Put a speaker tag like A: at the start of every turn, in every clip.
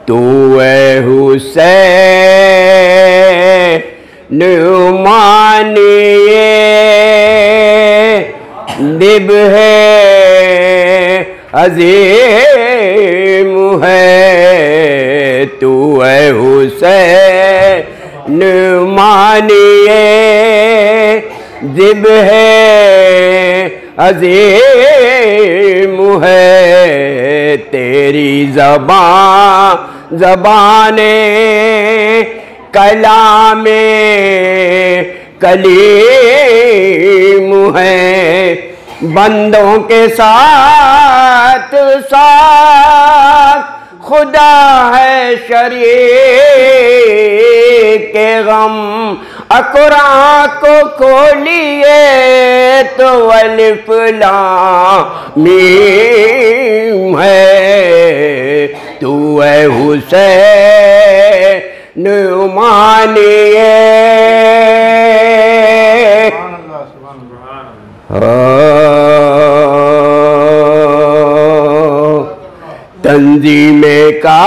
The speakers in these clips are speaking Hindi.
A: तू है हुसैन मानिए दिब है अजीम है। तू है हुसैन मानिए दिब है अजीम है। तेरी ज़बाने कलामे कलीम है। बंदों के साथ साथ खुदा है शरीक के गम। अक़ुरान को खोलिए तो अलिफ लाम मीम है। तू है हुसैन मानिए तंजीमे कायनात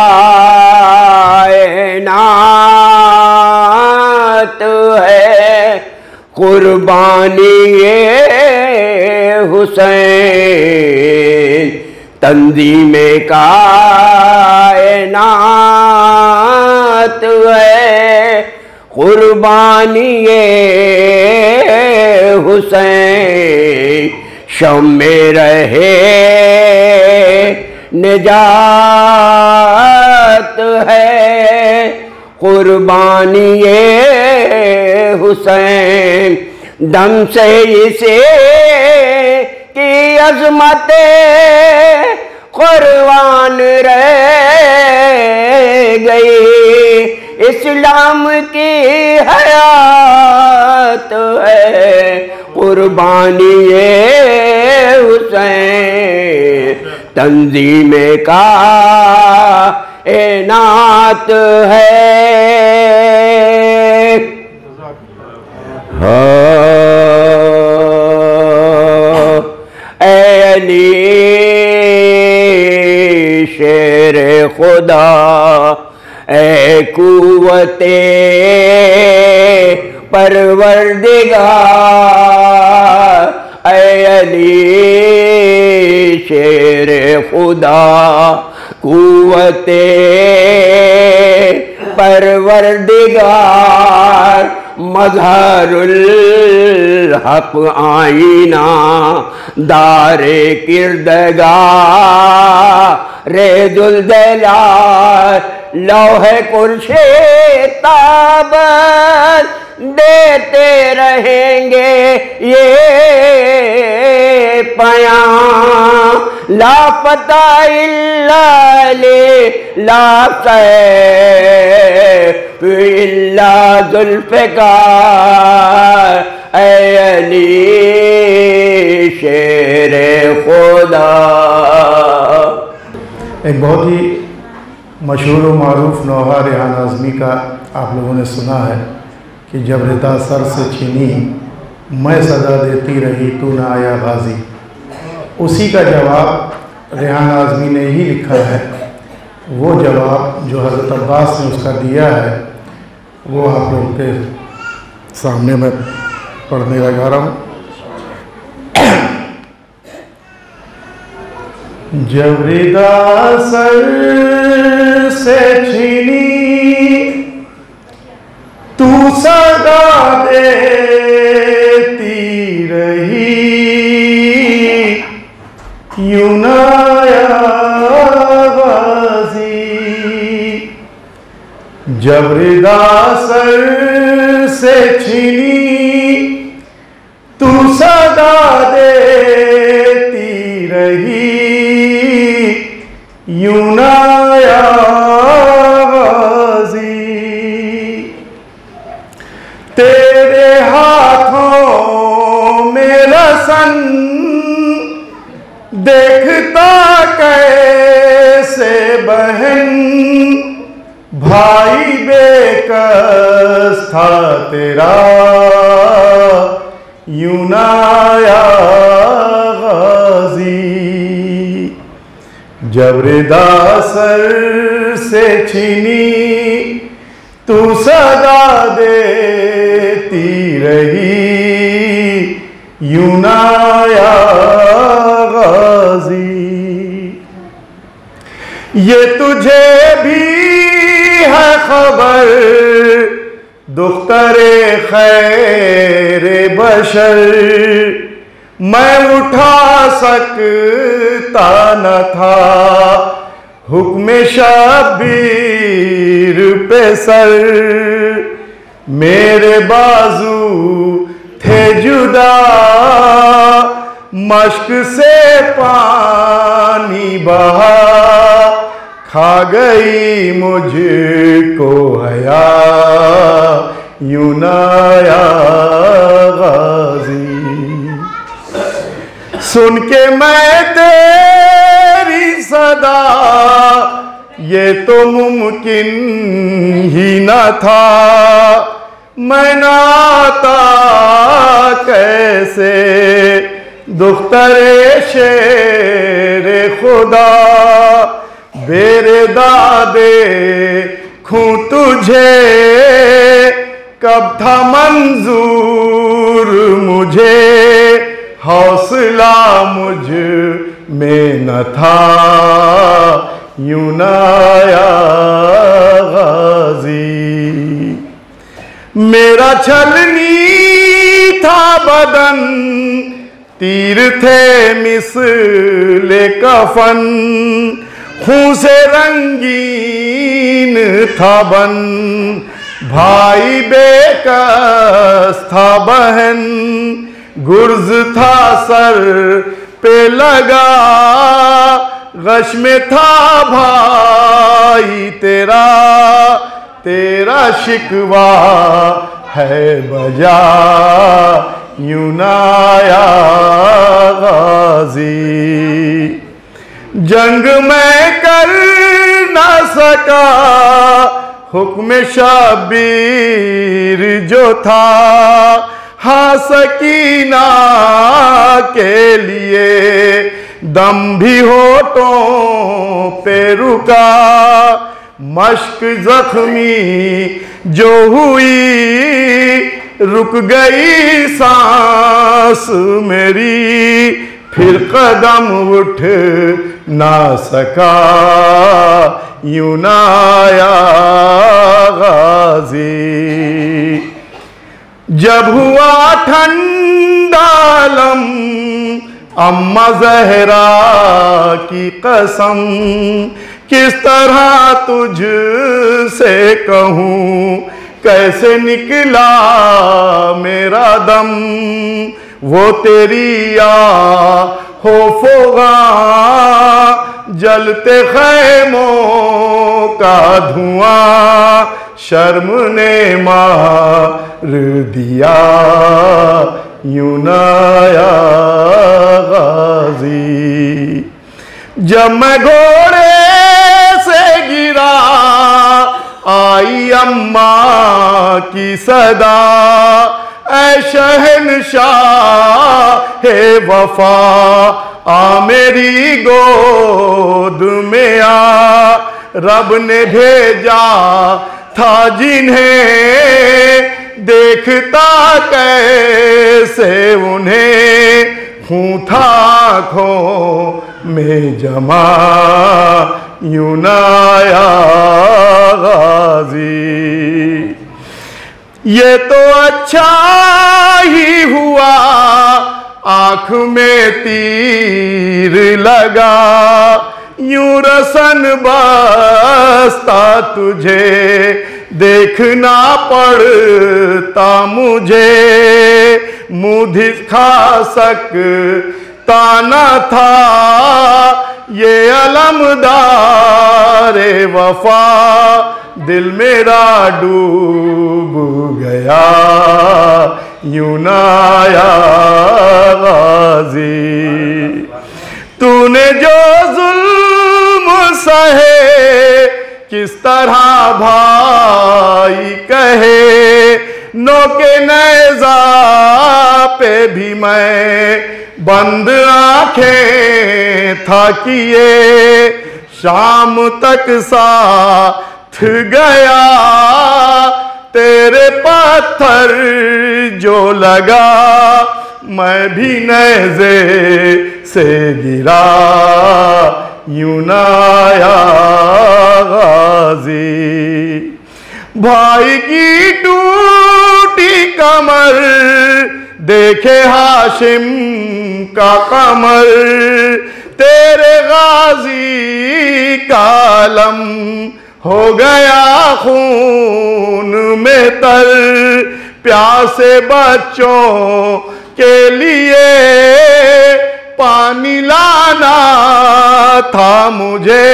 A: है कुर्बानी हुसैन। तंजीमे कायनात है कुर्बानी हुसैन। शम्मे रहे निजात है कुर्बानी हुसैन। दम से इसे की अज़मत कुर्बान रह गई। इस्लाम की हयात है कुर्बानी हुसैन। तंजीमे कायनात है अली शेर खुदा ए कुव्वते परवरदिगार। अली शेर खुदा कुव्वते परवरदिगार। मज़हरुल हक़ आईना दारे किरदगार रे दुलदलार। लौहे कुर्शे ताबत देते रहेंगे ये पयां। लापता इल्ला ले लासैफ इल्ला जुल्फ़िकार। अली शेरे खुदा।
B: एक बहुत ही मशहूर व मारूफ नौहा रेहान आज़मी का आप लोगों ने सुना है कि जब रिदा सर से छीनी मैं सदा देती रही तू ना आया गाजी। उसी का जवाब रेहान आज़मी ने ही लिखा है। वो जवाब जो हज़रत अब्बास ने उसका दिया है वो आप लोगों के सामने मैं पढ़ने लगा रहा हूँ। जब रिदा सर से छीनी तू सदा देती रही यूं ना आया गाज़ी। जब रिदा सर से छीनी तू सदा देती रही यूं ना आया गाज़ी। तेरे हाथों में रसन देखता कैसे बहन भाई बेकस था तेरा यूं ना आया गाज़ी। जब रिदा सर से छीनी तू सदा देती रही, यूं ना या गाजी। ये तुझे भी है खबर दुख्तरे खैरे बशर, मैं उठा सकता न था हुक्म शब्बीर पे सर। मेरे बाजू थे जुदा मश्क से पानी बहा, खा गई मुझको हया, यूं ना या गाजी। सुन के मैं तेरी सदा ये तो मुमकिन ही न था, मैं नाता कैसे दुख्तरे शेरे खुदा। बेरे दादे खूं तुझे कब था मंजूर मुझे, हौसला मुझ में न था, यूं ना या गाजी। मेरा छलनी था बदन तीर थे मिसले कफन, खूं से रंगीन था बन भाई बेकस था बहन, गुर्ज था सर पे लगा गश में था भाई तेरा, तेरा शिकवा है बजा, यूं ना या गाजी। जंग में कर न सका हुक्म शब्बीर जो था, हाँ सकीना के लिए दम भी होठों पे रुका, मश्क जख्मी जो हुई रुक गई सांस मेरी, फिर कदम उठ ना सका, यूं ना या गाजी। जब हुआ ठंडा लम अम्मा ज़हरा की कसम, किस तरह तुझ से कहूँ कैसे निकला मेरा दम, वो तेरी हो फोगा जलते खैमों का धुआं, शर्म ने मार दिया, यूं ना या गाजी। जब मैं घोड़े से गिरा आई अम्मा की सदा, ऐ शहनशाह हे वफा आ मेरी गोद में आ, रब ने भेजा था जिन्हें देखता कैसे उन्हें, खूं था आँखों में जमा, यूं ना या गाजी। ये तो अच्छा ही हुआ आँख में तीर लगा, यूं रसन बसता तुझे देखना पड़ता मुझे, मुँह दिखा सकता न था ये अलमदारे वफा, दिल मेरा डूब गया, यूं ना या गाजी। तूने जो जुल्म सहे किस तरह भाई कहे, नोके नेज़ा पे भी मैं बंद आंखें था किए, शाम तक साथ गया, तेरे पत्थर जो लगा मैं भी नेज़े से गिरा, यूं ना आया गाजी। भाई की टूटी कमर देखे हाशिम का कमर, तेरे गाजी का अलम हो गया खून में तर। प्यासे बच्चों के लिए पानी लाना था मुझे,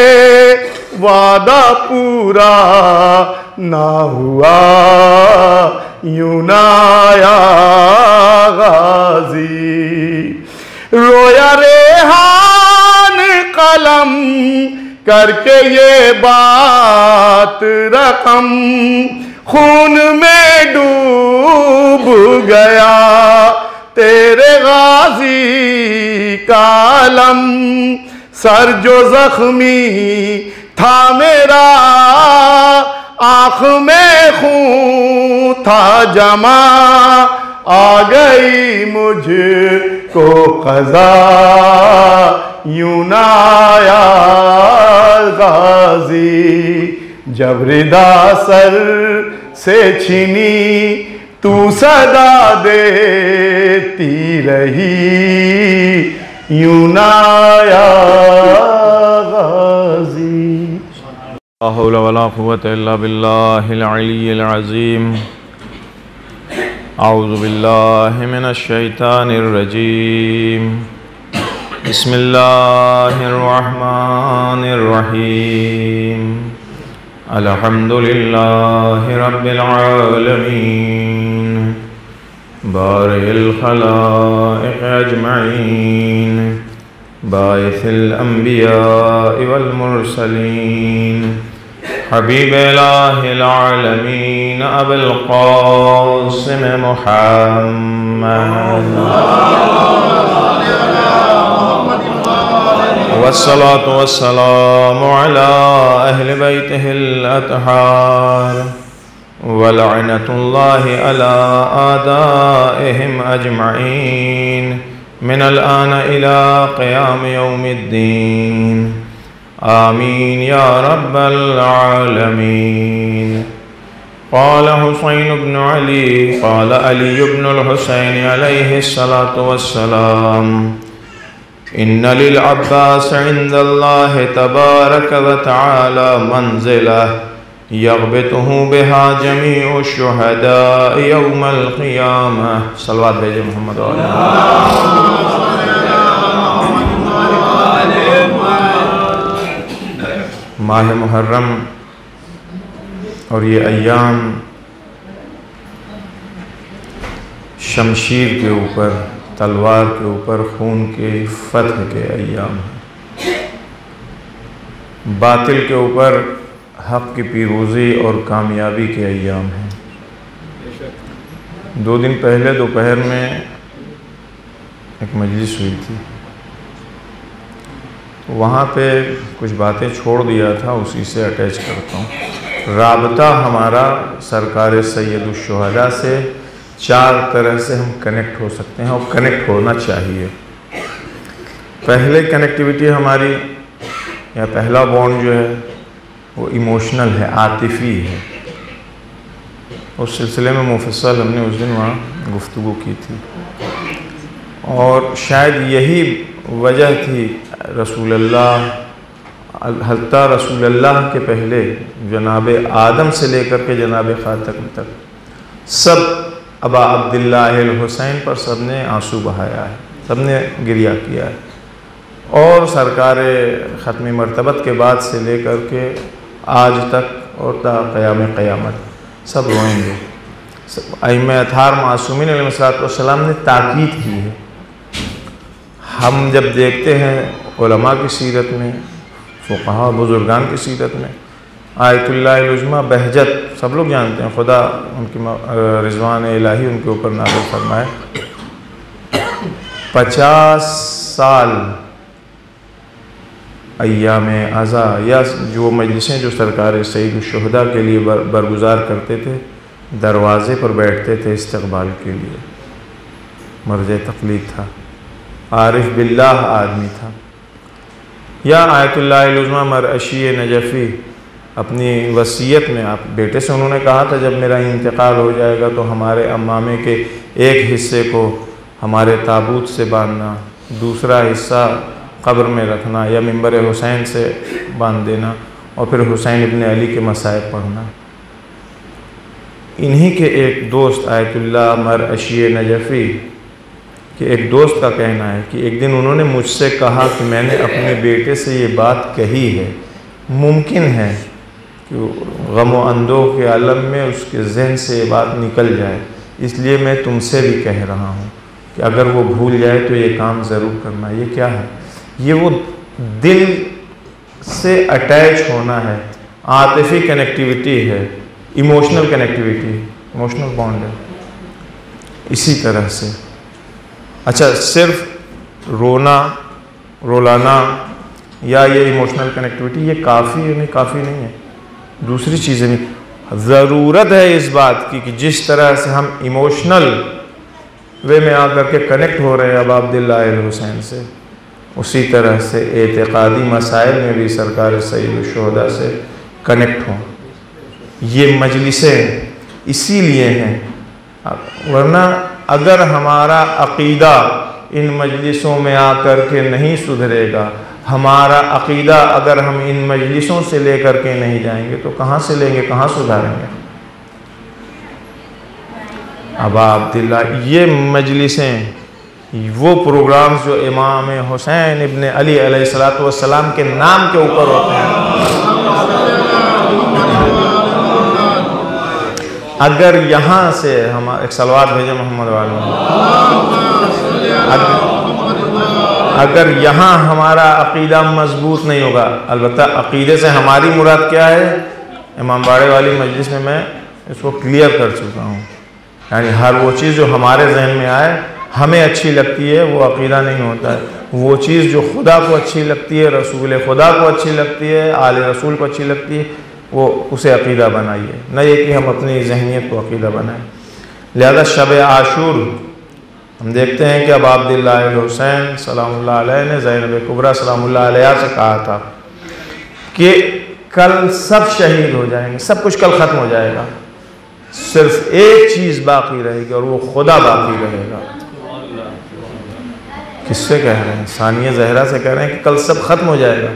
B: वादा पूरा ना हुआ, यूं ना आया गाजी। रोया रेहान कलम करके ये बात रकम, खून में डूब गया तेरे गाजी का अलम। सर जो जख्मी था मेरा, आँख में खून था जमा, आ गई मुझको क़ज़ा, यूं ना आया गाजी। जब रिदा सर से छीनी तू सदा देती रही, यूं ना आया गाजी।
C: ला हौला वला कुव्वता इल्ला बिल्लाहिल अलिय्यिल अज़ीम। अऊज़ु बिल्लाहि मिनश शैतानिर रजीम। बिस्मिल्लाहिर रहमानिर रहीम। अल्हम्दुलिल्लाहि रब्बिल आलमीन, बारिल खलाइक़ अजमईन, बाइसिल अंबिया वल मुरसलीन, हबीब इलाहिल आलमीन अबुल क़ासिम मुहम्मद वस्सलातु वस्सलामु अला अहलि बैतिहिल अतहार व लअनतुल्लाहि अला आदाइहिम अजमईन मिनल आन इला क़याम यौमिद्दीन। आमीन या रब्बल आलमीन। क़ाल हुसैन इब्न अली क़ाल अली इब्नुल हुसैन अलैहिस्सलातु वस्सलाम, इन्न लिल अब्बास इंदल्लाहि तबारक व तआला मंज़िलह यग़बितुहु बिहा जमीउ शुहदा यौमल क़ियामह। सलवात भेजे मोहम्मद। माह मुहर्रम और ये अय्याम शमशीर के ऊपर, तलवार के ऊपर खून के फतह के अय्याम हैं। बातिल के ऊपर हक़ की पीरोज़ी और कामयाबी के अय्याम हैं। 2 दिन पहले दोपहर में एक मजलिस हुई थी, तो वहाँ पे कुछ बातें छोड़ दिया था, उसी से अटैच करता हूँ। राबता हमारा सरकार सैयदुश्शुहदा से 4 तरह से हम कनेक्ट हो सकते हैं और कनेक्ट होना चाहिए। पहले कनेक्टिविटी हमारी या पहला बॉन्ड जो है वो इमोशनल है, आतिफ़ी है। उस सिलसिले में मुफस्सल हमने उस दिन वहाँ गुफ्तगू की थी, और शायद यही वजह थी रसूलुल्लाह, हत्ता रसूलुल्लाह के पहले जनाब आदम से लेकर के जनाब ख़ातम तक सब अबा अब्दुल्लाह हुसैन पर सब ने आंसू बहाया है, सब ने गिरिया किया है। और सरकार ख़त्म मरतबत के बाद से लेकर के आज तक और ता क़याम क़यामत सब रोएंगे। अइम्मा अतहार मासूमीन अलैहिस्सलाम ने ताकीद की है। हम जब देखते हैं उलमा की सीरत में, फ़ुक़हा बुज़ुर्गान की सीरत में, आयतुल्लाह उज़्मा बहजत सब लोग जानते हैं, खुदा उनकी रिज़वान इलाही उनके ऊपर नाज़िल फरमाए। 50 साल अय्याम अज़ा या जो मजलिसें जो सरकार सैयदुश्शुहदा के लिए बरगुज़ार करते थे, दरवाज़े पर बैठते थे इस्तक़बाल के लिए। मर्ज तक़लीद था, आरिफ बिल्लाह आदमी था। या आयतुल्लाह उज़्मा मरअशी नजफ़ी अपनी वसीयत में आप बेटे से उन्होंने कहा था, जब मेरा इंतकाल हो जाएगा तो हमारे अम्मामे के एक हिस्से को हमारे ताबूत से बांधना, दूसरा हिस्सा कब्र में रखना या मिंबर हुसैन से बांध देना और फिर हुसैन इब्न अली के मसाइब पढ़ना। इन्हीं के एक दोस्त आयतुल्लाह मरअशी नजफ़ी के एक दोस्त का कहना है कि एक दिन उन्होंने मुझसे कहा कि मैंने अपने बेटे से ये बात कही है, मुमकिन है कि गम व अंदोह के आलम में उसके जहन से ये बात निकल जाए, इसलिए मैं तुमसे भी कह रहा हूँ कि अगर वो भूल जाए तो ये काम ज़रूर करना। ये क्या है? ये वो दिल से अटैच होना है, आतिफ़ी कनेक्टिविटी है, इमोशनल कनेक्टिविटी, इमोशनल बॉन्ड है। इसी तरह से अच्छा, सिर्फ रोना रोलाना या ये इमोशनल कनेक्टिविटी ये काफ़ी नहीं है। दूसरी चीज़ें भी ज़रूरत है इस बात की कि जिस तरह से हम इमोशनल वे में आकर के कनेक्ट हो रहे हैं अब अब्दुल्लाह हुसैन से, उसी तरह से एतिक़ादी मसाइल में भी सरकार सैयदुश्शुहदा से कनेक्ट हों। ये मजलिसें इसीलिए हैं, वरना अगर हमारा अक़ीदा इन मजलिसों में आकर के नहीं सुधरेगा, हमारा अक़ीदा अगर हम इन मजलिसों से लेकर के नहीं जाएंगे तो कहाँ से लेंगे, कहाँ सुधारेंगे? अब अब्दुल्ला ये मजलिसें, वो प्रोग्राम्स जो इमाम हुसैन इब्न अली अलैहिस्सलातु वस्सलाम के नाम के ऊपर होते हैं, अगर यहाँ से हम एक सलवात भेजे मोहम्मद वाले, अगर यहाँ हमारा अक़ीदा मजबूत नहीं होगा, अलबत्ता अक़ीदे से हमारी मुराद क्या है, इमाम बाड़े वाली मजलिस में मैं इसको क्लियर कर चुका हूँ। यानी हर वो चीज़ जो हमारे जहन में आए, हमें अच्छी लगती है, वो अक़ीदा नहीं होता है। वो चीज़ जो खुदा को अच्छी लगती है, रसूल खुदा को अच्छी लगती है, आले रसूल को अच्छी लगती है, वो उसे अक़ीदा बनाइए, न ये कि हम अपनी जहनीत को अक़ीदा बनाएं। लिहाजा शब आशूर हम देखते हैं कि अब अब्दुल्लाह हुसैन सलामुल्लाह अलैह ने ज़ैनब कुबरा सलामुल्लाह अलैहा से कहा था कि कल सब शहीद हो जाएंगे, सब कुछ कल ख़त्म हो जाएगा, सिर्फ एक चीज़ बाकी रहेगी और वो खुदा बाकी रहेगा। किससे कह रहे हैं? सानिया ज़हरा से कह रहे हैं कि कल सब ख़त्म हो जाएगा,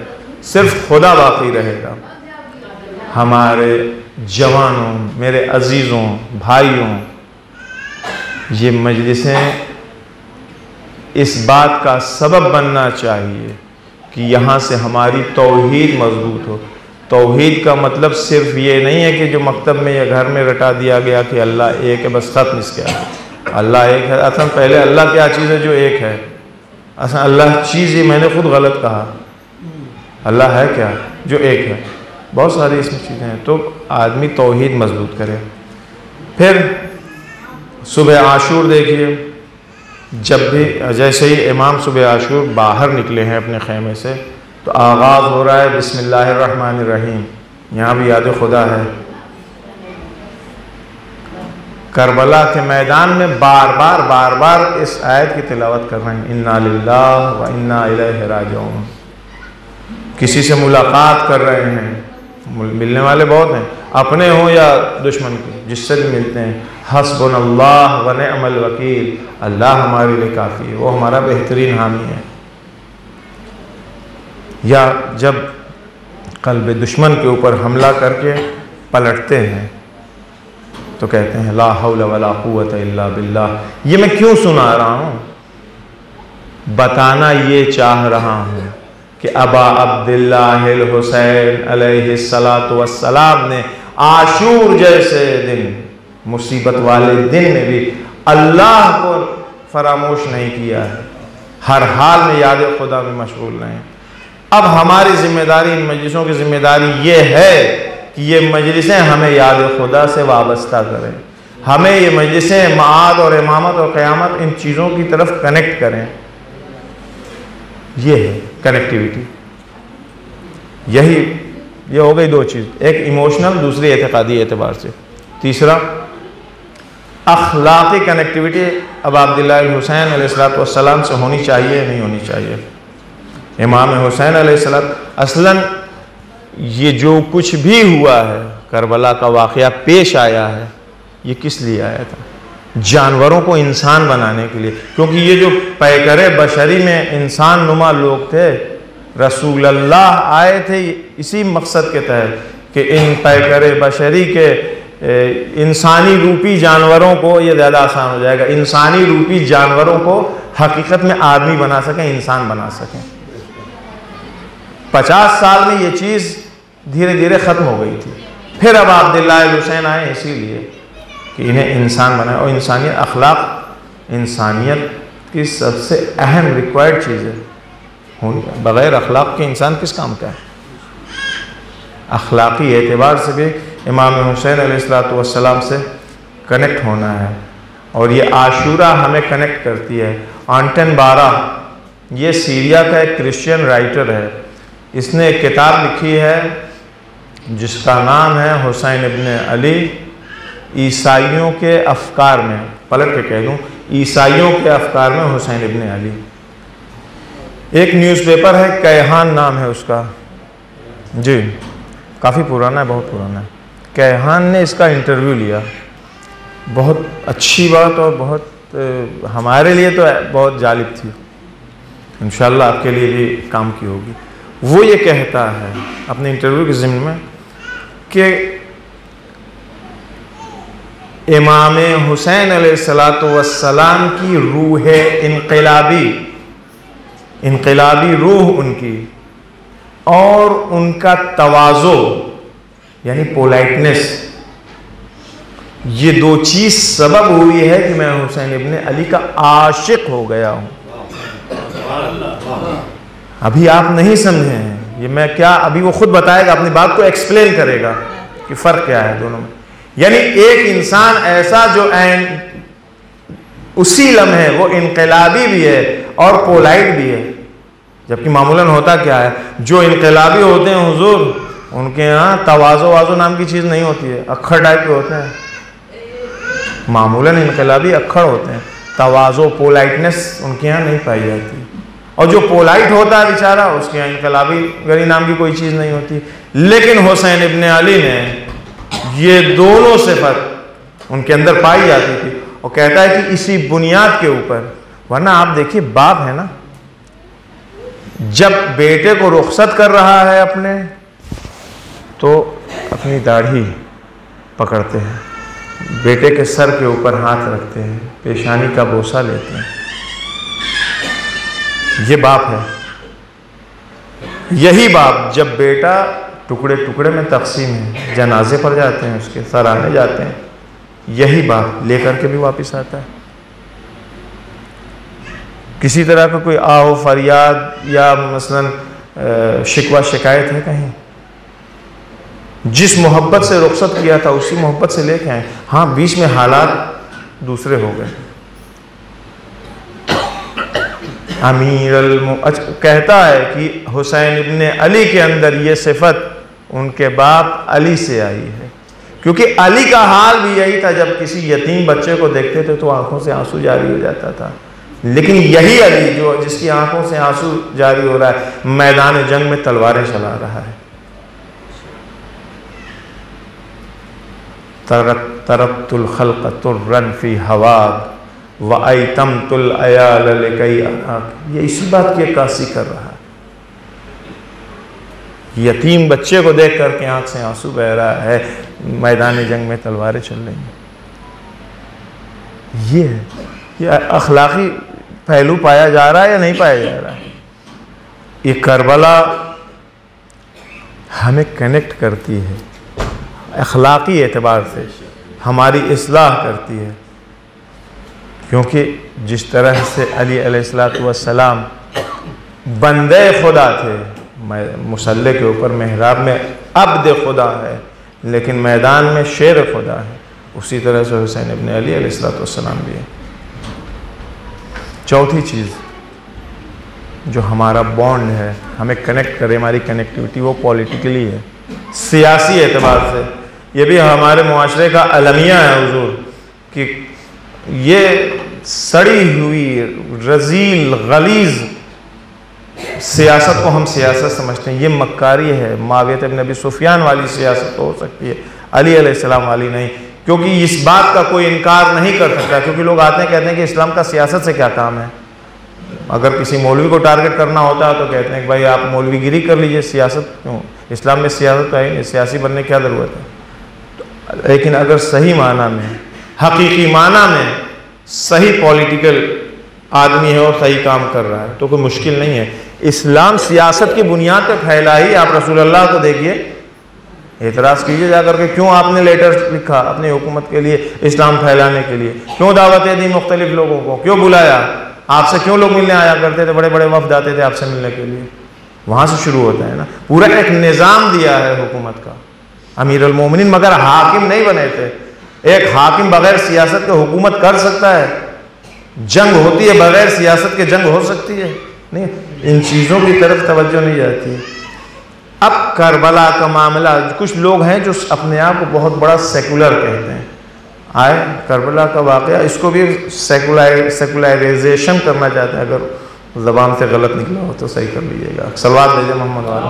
C: सिर्फ खुदा बाकी रहेगा। हमारे जवानों, मेरे अजीज़ों, भाइयों, ये मजलिसें इस बात का सबब बनना चाहिए कि यहाँ से हमारी तौहीद मजबूत हो। तौहीद का मतलब सिर्फ ये नहीं है कि जो मकतब में या घर में रटा दिया गया कि अल्लाह एक है, बस ख़त्म इसके आगे। अल्लाह एक है, असल पहले अल्लाह क्या चीज़ है जो एक है? असल अल्लाह चीज़, ये मैंने खुद गलत कहा, अल्लाह है क्या जो एक है? बहुत सारी इसमें चीज़ें हैं। तो आदमी तौहीद मजबूत करे। फिर सुबह आशूर देखिए, जब भी जैसे ही इमाम सुबह आशूर बाहर निकले हैं अपने खेमे से तो आगाज़ हो रहा है बिस्मिल्लाहिर्रहमानिर्रहीम। यहाँ भी याद खुदा है। करबला के मैदान में बार बार इस आयत की तिलावत कर रहे हैं, इन्ना लिल्लाह व इन्ना इलैहि राजिऊन। किसी से मुलाकात कर रहे हैं, मिलने वाले बहुत हैं, अपने हों या दुश्मन के, जिससे भी मिलते हैं, हस्बुनल्लाह व निअमल वकील, अल्लाह हमारे लिए काफ़ी है, वो हमारा बेहतरीन हामी है। या जब क़ल्ब दुश्मन के ऊपर हमला करके पलटते हैं तो कहते हैं ला हौला वला कुव्वता इल्ला बिल्लाह। ये मैं क्यों सुना रहा हूँ? बताना ये चाह रहा हूँ कि अबा अब्दुल्लाह हुसैन अलैहिस्सलातु वस्सलाम ने आशूर जैसे दिन, मुसीबत वाले दिन में भी अल्लाह को फरामोश नहीं किया है, हर हाल में याद खुदा में मशगूल रहें। अब हमारी ज़िम्मेदारी, इन मजलिसों की ज़िम्मेदारी ये है कि ये मजलिसें हमें याद खुदा से वाबस्ता करें, हमें ये मजलिसें माद और इमामत और क़यामत, इन चीज़ों की तरफ कनेक्ट करें। ये है कनेक्टिविटी। ये हो गई दो चीज़, एक इमोशनल, दूसरी एतकादी एतबार से। तीसरा अखलाकी कनेक्टिविटी अब अब्दुल्लाह हुसैन अलैहिस्सलाम से होनी चाहिए नहीं होनी चाहिए। इमाम हुसैन अलैहिस्सलाम असलन ये जो कुछ भी हुआ है, करबला का वाक़या पेश आया है, ये किस लिए आया था? जानवरों को इंसान बनाने के लिए, क्योंकि ये जो पैकरे बशरी में इंसान नुमा लोग थे, रसूल अल्लाह आए थे इसी मकसद के तहत कि इन पैकरे बशरी के इंसानी रूपी जानवरों को, ये ज़्यादा आसान हो जाएगा, इंसानी रूपी जानवरों को हकीकत में आदमी बना सकें, इंसान बना सकें। 50 साल में ये चीज़ धीरे धीरे ख़त्म हो गई थी। फिर अब अब्दुल्लाह हुसैन आए इसीलिए कि इन्हें इंसान बनाए। और इंसानियत, अखलाक इंसानियत की सबसे अहम रिक्वायर्ड चीज़ है। बग़ैर अखलाक के इंसान किस काम का है? अखलाकी एतबार से भी इमाम हुसैन अलैहिस्सलाम से कनेक्ट होना है। और ये आशूरा हमें कनेक्ट करती है। आंटन बारा, ये सीरिया का एक क्रिश्चियन राइटर है, इसने एक किताब लिखी है जिसका नाम है हुसैन इब्न अली ईसाइयों के अफकार में, पलट के कह दूँ, ईसाइयों के अफकार में हुसैन इब्न अली। एक न्यूज़पेपर है, कैहान नाम है उसका, जी काफ़ी पुराना है, बहुत पुराना है। कैहान ने इसका इंटरव्यू लिया, बहुत अच्छी बात और बहुत हमारे लिए तो बहुत जालिब थी, इंशाल्लाह आपके लिए भी काम की होगी। वो ये कहता है अपने इंटरव्यू के ज़िम्न में कि इमाम हुसैन अलैहिस्सलाम की रूह इनकलाबी रूह उनकी और उनका तवाज़ो यानी पोलाइटनेस, ये दो चीज़ सबब हुई है कि मैं हुसैन इब्न अली का आशिक हो गया हूँ। अभी आप नहीं समझे हैं ये मैं क्या, अभी वो खुद बताएगा, अपनी बात को एक्सप्लेन करेगा कि फ़र्क क्या है दोनों में। यानी एक इंसान ऐसा जो उसी लम्हे वो इनकलाबी भी है और पोलाइट भी है, जबकि मामूलन होता क्या है, जो इनकलाबी होते हैं हुजूर उनके यहाँ तवाज़ो वाज़ो नाम की चीज़ नहीं होती है, अक्खर टाइप के होते हैं। मामूलन इनकलाबी अक्खर होते हैं, तवाज़ो पोलाइटनेस उनके यहाँ नहीं पाई जाती। और जो पोलाइट होता है बेचारा, उसके यहाँ इनकलाबी गरी नाम की कोई चीज़ नहीं होती। लेकिन हुसैन इब्न अली ने ये दोनों सिफत उनके अंदर पाई जाती थी। और कहता है कि इसी बुनियाद के ऊपर, वरना आप देखिए बाप है ना, जब बेटे को रुखसत कर रहा है अपने, तो अपनी दाढ़ी पकड़ते हैं, बेटे के सर के ऊपर हाथ रखते हैं, पेशानी का बोसा लेते हैं। ये बाप है। यही बाप जब बेटा टुकड़े टुकड़े में तकसीम है, जनाजे पर जाते हैं, उसके सराहने जाते हैं, यही बाप लेकर के भी वापस आता है। किसी तरह का कोई आओ फरियाद या मसलन शिकवा शिकायत है कहीं? जिस मोहब्बत से रुखसत किया था उसी मोहब्बत से लेके आए। हाँ, बीच में हालात दूसरे हो गए। कहता है कि हुसैन इब्न अली के अंदर ये सिफत उनके बाप अली से आई है, क्योंकि अली का हाल भी यही था। जब किसी यतीम बच्चे को देखते थे तो आंखों से आंसू जारी हो जाता था। लेकिन यही अली जो जिसकी आंखों से आंसू जारी हो रहा है, मैदान जंग में तलवारें चला रहा है। तरक्तुल खल्क़ तुर्रन फी हवाक व अयतमतुल अयाल लिकई अनाक, ये इसी बात की अक्कासी कर रहा है। यतीम बच्चे को देख करके आंख से आंसू बह रहा है, मैदान जंग में तलवारें चल रही हैं। ये अखलाकी पहलू पाया जा रहा है या नहीं पाया जा रहा है? ये करबला हमें कनेक्ट करती है, अखलाकी एतबार से हमारी इस्लाह करती है। क्योंकि जिस तरह से अली अलैहिस्सलाम बंदे खुदा थे, मुसल्ले के ऊपर मेहराब में अब्द खुदा है, लेकिन मैदान में शेर खुदा है, उसी तरह से हुसैन इब्न अली अलैहिस्सलाम भी है। चौथी चीज़, जो हमारा बॉन्ड है, हमें कनेक्ट करे, हमारी कनेक्टिविटी, वो पॉलिटिकली है, सियासी एतबार से। ये भी हमारे मुआशरे का अलमिया है हुजूर कि ये सड़ी हुई रजील गलीज़ सियासत को हम सियासत समझते हैं, ये मक्कारी है। मुआविया इब्न अबी सुफियान वाली सियासत हो सकती है, अली अलैहिस्सलाम वाली नहीं, क्योंकि इस बात का कोई इनकार नहीं कर सकता। क्योंकि लोग आते हैं कहते हैं कि इस्लाम का सियासत से क्या काम है। अगर किसी मौलवी को टारगेट करना होता है तो कहते हैं कि भाई आप मौलवीगिरी कर लीजिए, सियासत क्यों, इस्लाम में सियासत तो है नहीं, सियासी बनने की क्या ज़रूरत है। लेकिन अगर सही माना में, हकीकी माना में सही पॉलिटिकल आदमी है और सही काम कर रहा है तो कोई मुश्किल नहीं है। इस्लाम सियासत की बुनियाद पर फैला ही। आप रसूल अल्लाह को देखिए, एतराज़ कीजिए जाकर के, क्यों आपने लेटर लिखा अपनी हुकूमत के लिए, इस्लाम फैलाने के लिए, क्यों दावतें दी मुख्तलिफ लोगों को, क्यों बुलाया, आपसे क्यों लोग मिलने आया करते थे, बड़े बड़े वफ्द आते थे आपसे मिलने के लिए। वहाँ से शुरू होता है ना, पूरा एक निज़ाम दिया है हुकूमत का। अमीर अल मोमिनीन मगर हाकिम नहीं बने थे। एक हाकिम बगैर सियासत के हुकूमत कर सकता है? जंग होती है बगैर सियासत के, जंग हो सकती है? नहीं। इन चीज़ों की तरफ तवज्जो नहीं जाती है। अब करबला का मामला, कुछ लोग हैं जो अपने आप को बहुत बड़ा सेकुलर कहते हैं। आए करबला का वाक़या, इसको भी सेकुलराइजेशन करना चाहते हैं। अगर ज़बान से गलत निकला हो तो सही कर लीजिएगा। सलवात भेजे मोहम्मद वाले।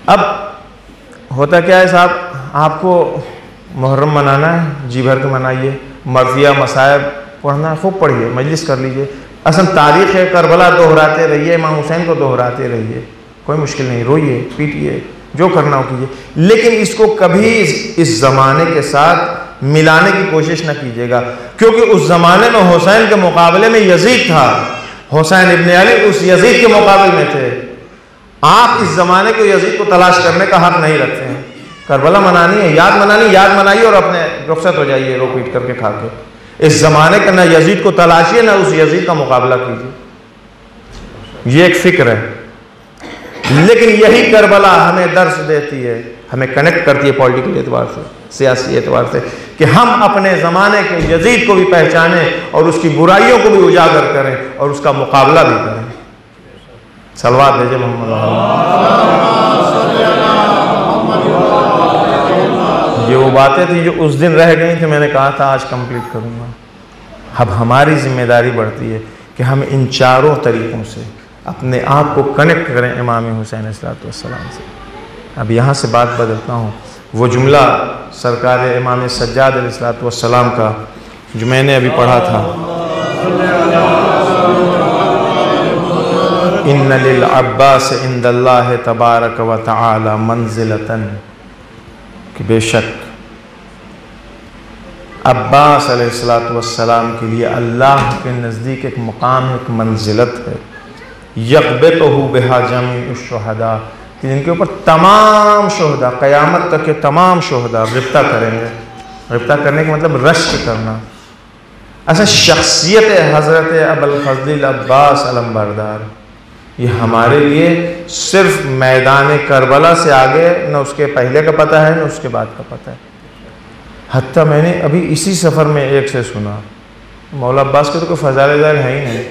C: अब होता क्या है साहब, आपको मुहर्रम मनाना है, जी भर के मनाइए, मर्जिया मसायब पढ़ना है, खूब पढ़िए, मजलिस कर लीजिए। असल तारीख़ है, करबला दोहराते रहिए, इमाम हुसैन को दोहराते रहिए, कोई मुश्किल नहीं, रोइए पीटिए, जो करना हो कीजिए। लेकिन इसको कभी इस ज़माने के साथ मिलाने की कोशिश न कीजिएगा, क्योंकि उस ज़माने में हुसैन के मुकाबले में यजीद था, हुसैन इब्न अली उस यजीद के मुकाबले में थे। आप इस ज़माने को यजीद को तलाश करने का हक़ नहीं रखते हैं। करबला मनानी है, याद मनानी, याद मनाइए और अपने रुखसत हो जाइए रो पीट करके खा के। इस ज़माने का ना यजीद को तलाशिए ना उस यजीद का मुकाबला कीजिए। ये एक फ़िक्र है। लेकिन यही करबला हमें दर्स देती है, हमें कनेक्ट करती है पॉलिटिकल एतबार से, सियासी एतबार से, कि हम अपने ज़माने के यजीद को भी पहचानें और उसकी बुराइयों को भी उजागर करें और उसका मुकाबला भी करें। सलवात भेजे मोहम्मद। ये वो बातें थी जो उस दिन रह गई थी, मैंने कहा था आज कंप्लीट करूँगा। अब हमारी जिम्मेदारी बढ़ती है कि हम इन चारों तरीक़ों से अपने आप को कनेक्ट करें इमाम हुसैन अलैहिस्सलाम से। अब यहाँ से बात बदलता हूँ। वो जुमला सरकार इमाम सज्जाद अलैहिस्सलाम का जो मैंने अभी पढ़ा था, इन्ना लिल अब्बास इंदल्लाह तबारक व तआला मंजिलतन, कि बेशक अब्बास अलैहिस्सलाम के लिए अल्लाह के नज़दीक एक मुकाम, एक मंजिलत है। यक़बितहु बिहा जमीउ शुहदा, कि जिनके ऊपर तमाम शुहदा, क़यामत तक के तमाम शुहदा गिफ्ता करेंगे। गिफ्ता करने का मतलब रश्क करना। ऐसा शख्सियत हज़रत अबुल फ़ज़्ल अब्बास अलमबरदार, ये हमारे लिए सिर्फ मैदान करबला से आगे न उसके पहले का पता है न उसके बाद का पता है। हत्ता मैंने अभी इसी सफ़र में एक से सुना, मौला अब्बास के तो कोई फ़ज़ाइल है ही नहीं,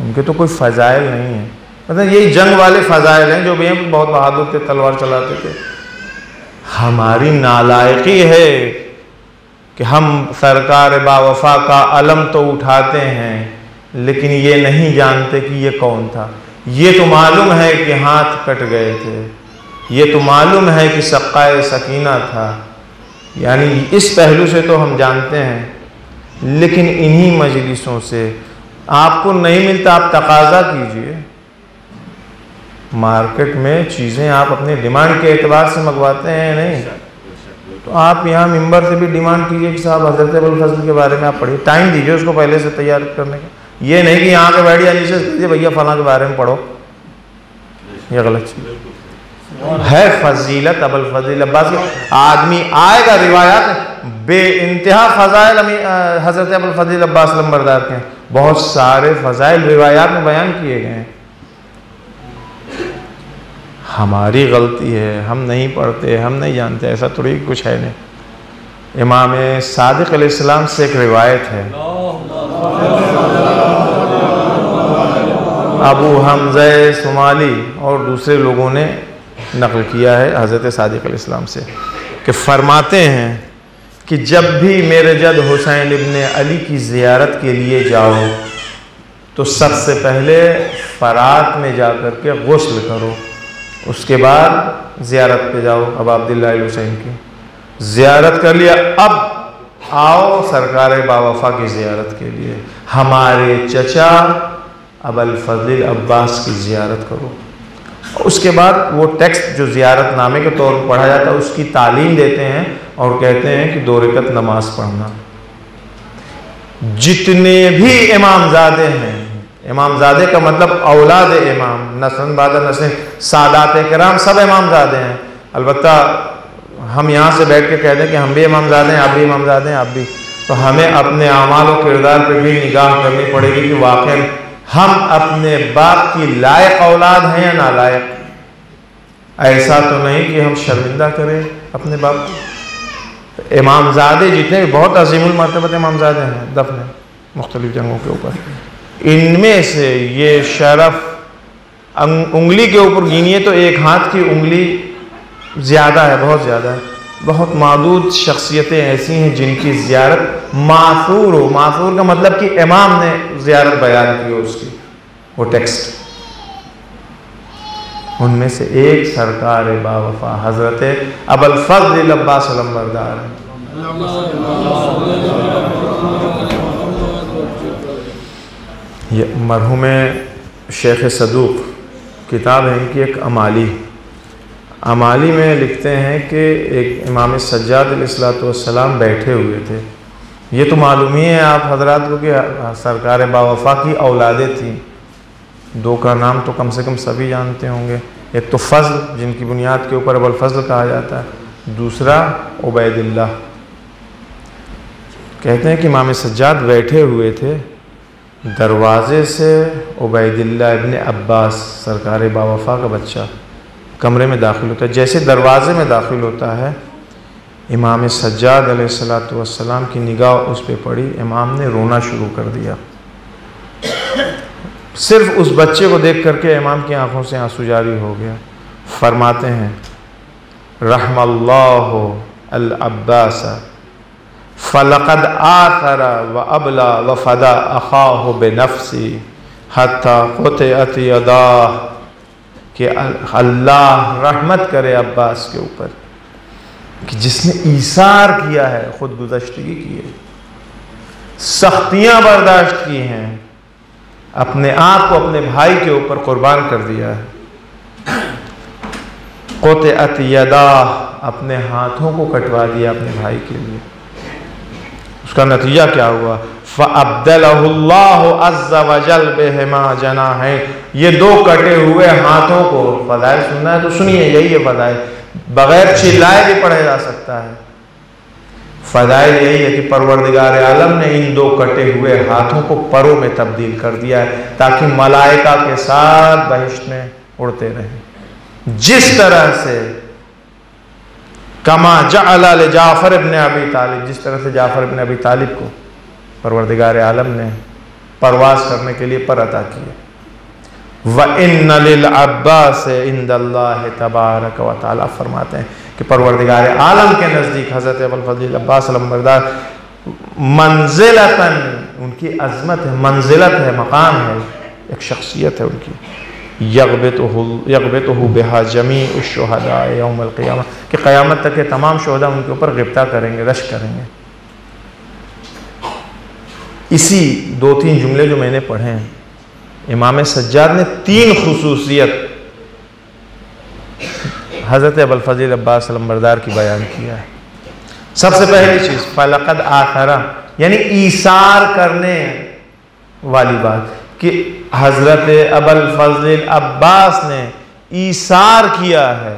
C: उनके तो कोई फ़ज़ाइल नहीं है। मतलब यही जंग वाले फ़ज़ाइल हैं जो भी हैं, बहुत बहादुर थे, तलवार चलाते थे। हमारी नालायकी है कि हम सरकार बावफ़ा का अलम तो उठाते हैं लेकिन ये नहीं जानते कि ये कौन था। ये तो मालूम है कि हाथ कट गए थे, ये तो मालूम है कि सक़ाए सकीना था, यानी इस पहलू से तो हम जानते हैं। लेकिन इन्हीं मजलिसों से आपको नहीं मिलता, आप तकाज़ा कीजिए। मार्केट में चीज़ें आप अपने डिमांड के एतबार से मंगवाते हैं नहीं, तो आप यहाँ मिंबर से भी डिमांड कीजिए कि साहब हज़रत अबुल फ़ज़्ल के बारे में आप पढ़िए। टाइम दीजिए उसको पहले से तैयार करने का। ये नहीं कि यहाँ के बैठिए नीचे कीजिए भैया फ़लाँ के बारे में पढ़ो, ये गलत चीज़ है। फ़जीलत अबुल फ़ज़्ल अब्बास की आदमी आएगा, रिवायात बे इंतहा फ़ज़ाइल हज़रत अबुल फ़ज़्ल अब्बास अलमबरदार के बहुत सारे फ़ज़ाइल रिवायात में बयान किए गए हैं। हमारी गलती है, हम नहीं पढ़ते, हम नहीं जानते, ऐसा थोड़ी कुछ है नहीं। इमाम सादिक अलैहिस्सलाम से एक रिवायत है, अबू हमज़ा सुमाली और दूसरे लोगों ने नक़ल किया है हज़रत सादिक अलैहिस्सलाम से कि फरमाते हैं कि जब भी मेरे जद हुसैन इब्न अली की ज़ियारत के लिए जाओ तो सबसे पहले फ़रात में जा कर के गुस्ल करो, उसके बाद ज़ियारत पे जाओ। अब अब्दुल्लाह हुसैन की ज़ियारत कर लिया, अब आओ सरकार बावफ़ा की ज़ियारत के लिए, हमारे चचा अबुल फज़ल अब्बास की ज़ियारत करो। उसके बाद वो टेक्स्ट जो ज़ियारत नामे के तौर पर पढ़ा जाता है उसकी तालीम देते हैं और कहते हैं कि 2 रकअत नमाज पढ़ना। जितने भी इमामज़ादे हैं, इमामज़ादे का मतलब औलाद इमाम, नस्लन बाद नस्ल, सादात किराम सब इमामज़ादे हैं। अलबत्ता हम यहाँ से बैठ के कहते हैं कि हम भी इमामज़ादे हैं, आप भी इमामज़ादे हैं, आप भी, तो हमें अपने आमाल और किरदार पर भी निगाह करनी पड़ेगी कि वाकई हम अपने बाप की लायक औलाद हैं या नालायक। ऐसा तो नहीं कि हम शर्मिंदा करें अपने बाप को। इमामज़ादे जितने बहुत अज़ीमुल मर्तबत इमामज़ादे हैं दफन मुख्तलिफ जंगों के ऊपर, इनमें से ये शरफ उंगली के ऊपर गिनिए तो एक हाथ की उंगली ज़्यादा है, बहुत ज़्यादा है। बहुत मादूद शख्सियतें ऐसी हैं जिनकी ज़ियारत मासूर हो। मासूर का मतलब कि इमाम ने ज़ियारत बयान की हो उसकी, वो टेक्स्ट। उनमें से एक सरकार बावफ़ा हज़रत अबुल फज़ल अब्बास अलमबरदार है। ये मरहूम शेख सदूक किताब है इनकी एक अमाली। अमाली में लिखते हैं कि एक इमाम सज्जाद अलैहिस्सलाम बैठे हुए थे। ये तो मालूम ही है आप हजरात को कि सरकार बावफ़ा की औलादें थीं। 2 का नाम तो कम से कम सभी जानते होंगे, एक तो फ़ज़ल जिनकी बुनियाद के ऊपर अबुल फ़ज़ल कहा जाता है, दूसरा उबैदुल्लाह। कहते हैं कि इमाम सज्जाद बैठे हुए थे, दरवाज़े से उबैदुल्लाह इब्न अब्बास सरकार बावफ़ा का बच्चा कमरे में दाखिल होता है। जैसे दरवाज़े में दाखिल होता है, इमाम सज्जाद अलैहिस्सलाम की निगाह उस पर पड़ी। इमाम ने रोना शुरू कर दिया। सिर्फ उस बच्चे को देख करके इमाम की आंखों से आंसू जारी हो गया। फरमाते हैं रहमल्लाहु अल अब्बास फ़लक़द आथरा व अबला व फ़दा अख़ाहु बिनफ़्सी हत्ता क़ुतिअत यदाह, कि अल्लाह रहमत करे अब्बास के ऊपर कि जिसने ईसार किया है, खुद गुज़श्तगी की है, सख्तियाँ बर्दाश्त की हैं, अपने आप को अपने भाई के ऊपर कुर्बान कर दिया है। क़ुतिअत यदाह, अपने हाथों को कटवा दिया अपने भाई के लिए। उसका नतीजा क्या हुआ? फ़अब्दलहुल्लाहु अज़्ज़ा वजल बिहिमा जनाहैन, ये 2 कटे हुए हाथों को, फ़ज़ाइल सुनना है तो सुनिए, यही है फ़ज़ाइल, बग़ैर चिल्लाए भी पढ़ा जा सकता है। फ़ज़ाइल यही है कि परवरदिगार आलम ने इन 2 कटे हुए हाथों को परों में तब्दील कर दिया है ताकि मलाइका के साथ बहिश्त में उड़ते रहें। जिस तरह से कमा जअला ले जाफ़र इब्न अबी तालिब, जिस तरह से जाफ़र इब्न अबी तालिब को परवरदिगार आलम ने परवाज़ करने के लिए पर अता किए। व इन्ना लिल अब्बास इंदल्लाहि तबारक व तआला, फरमाते हैं कि परवरदिगार आलम के नज़दीक हज़रत अबुल फ़ज़ल अब्बास अलमबरदार मंज़िलतन, उनकी अज़मत है, मंजिलत है, मकाम है, एक शख्सियत है उनकी। यग़बितुहु बिहा जमीउ शुहदा यौमल क़ियामा, कि क़यामत तक के तमाम शुहदा उनके ऊपर ग़िब्ता करेंगे, रश करेंगे। इसी 2-3 जुमले जो मैंने पढ़े हैं, इमाम सज्जाद ने 3 खुसूसियत हज़रत अबुल फ़ज़ल अब्बास अलमबरदार की बयान किया है। सबसे पहली चीज़ फ़लक़द आथरा, यानी ईसार करने वाली बात, कि हज़रत अबुल फ़ज़ल अब्बास ने ईसार किया है।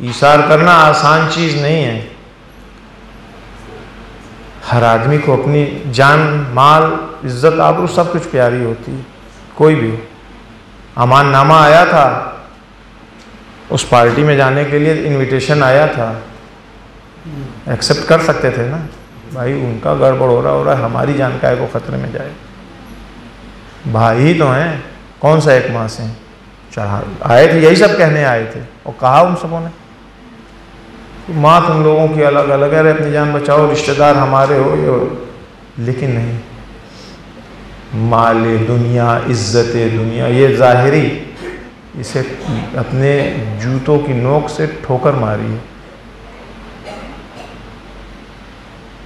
C: ईसार करना आसान चीज़ नहीं है। हर आदमी को अपनी जान, माल, इज़्ज़त, आबरू सब कुछ प्यारी होती है, कोई भी हो। अमान नामा आया था, उस पार्टी में जाने के लिए इनविटेशन आया था, एक्सेप्ट कर सकते थे ना, भाई उनका गड़बड़ हो रहा है, हमारी जान का है को खतरे में जाए। भाई ही तो हैं, कौन सा एक माँ से चढ़ा आए थे, यही सब कहने आए थे। और कहा उन सबों ने माँ तुम लोगों की अलग अलग है, अपनी जान बचाओ, रिश्तेदार हमारे हो ये हो। लेकिन नहीं, माले दुनिया, इज्जत दुनिया, ये ज़ाहिरी, इसे अपने जूतों की नोक से ठोकर मारी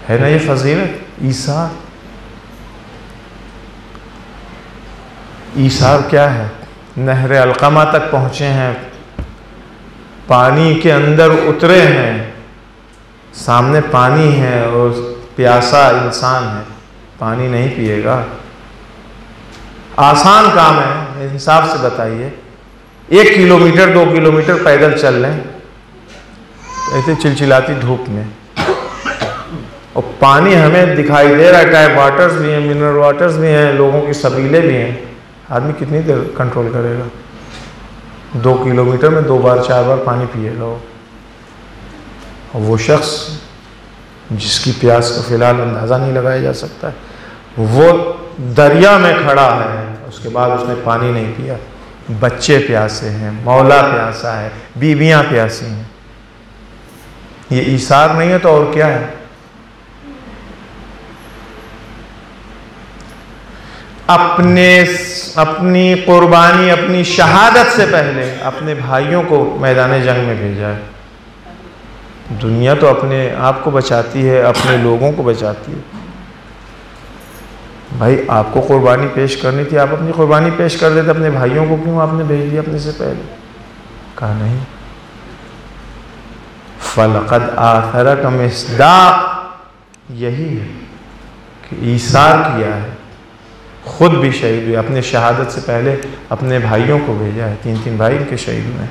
C: है ना ये फजीलत। ईसार क्या है? नहर अलकमा तक पहुँचे हैं, पानी के अंदर उतरे हैं, सामने पानी है और प्यासा इंसान है, पानी नहीं पिएगा। आसान काम है, इंसाफ से बताइए। 1 किलोमीटर 2 किलोमीटर पैदल चल लें ऐसे चिलचिलाती धूप में, और पानी हमें दिखाई दे रहा है, टैप वाटर्स भी हैं, मिनरल वाटर्स भी हैं, लोगों की सबीले भी हैं, आदमी कितनी देर कंट्रोल करेगा? 2 किलोमीटर में 2 बार 4 बार पानी पिएगा वो। और वो शख्स जिसकी प्यास का फिलहाल अंदाज़ा नहीं लगाया जा सकता, वो दरिया में खड़ा है, उसके बाद उसने पानी नहीं पिया। बच्चे प्यासे हैं, मौला प्यासा है, बीवियां प्यासी हैं। ये ईसार नहीं है तो और क्या है? अपनी कुर्बानी, अपनी शहादत से पहले अपने भाइयों को मैदान जंग में भेजा है। दुनिया तो अपने आप को बचाती है, अपने लोगों को बचाती है। भाई आपको कुर्बानी पेश करनी थी, आप अपनी कुर्बानी पेश कर देते, अपने भाइयों को क्यों आपने भेज दिया अपने से पहले? कहा नहीं। फलक़द आथरक मिस्दाक़, यही है कि ईसार किया है, खुद भी शहीद हुए, अपने शहादत से पहले अपने भाइयों को भेजा है। 3 भाई इनके शहीद हुए,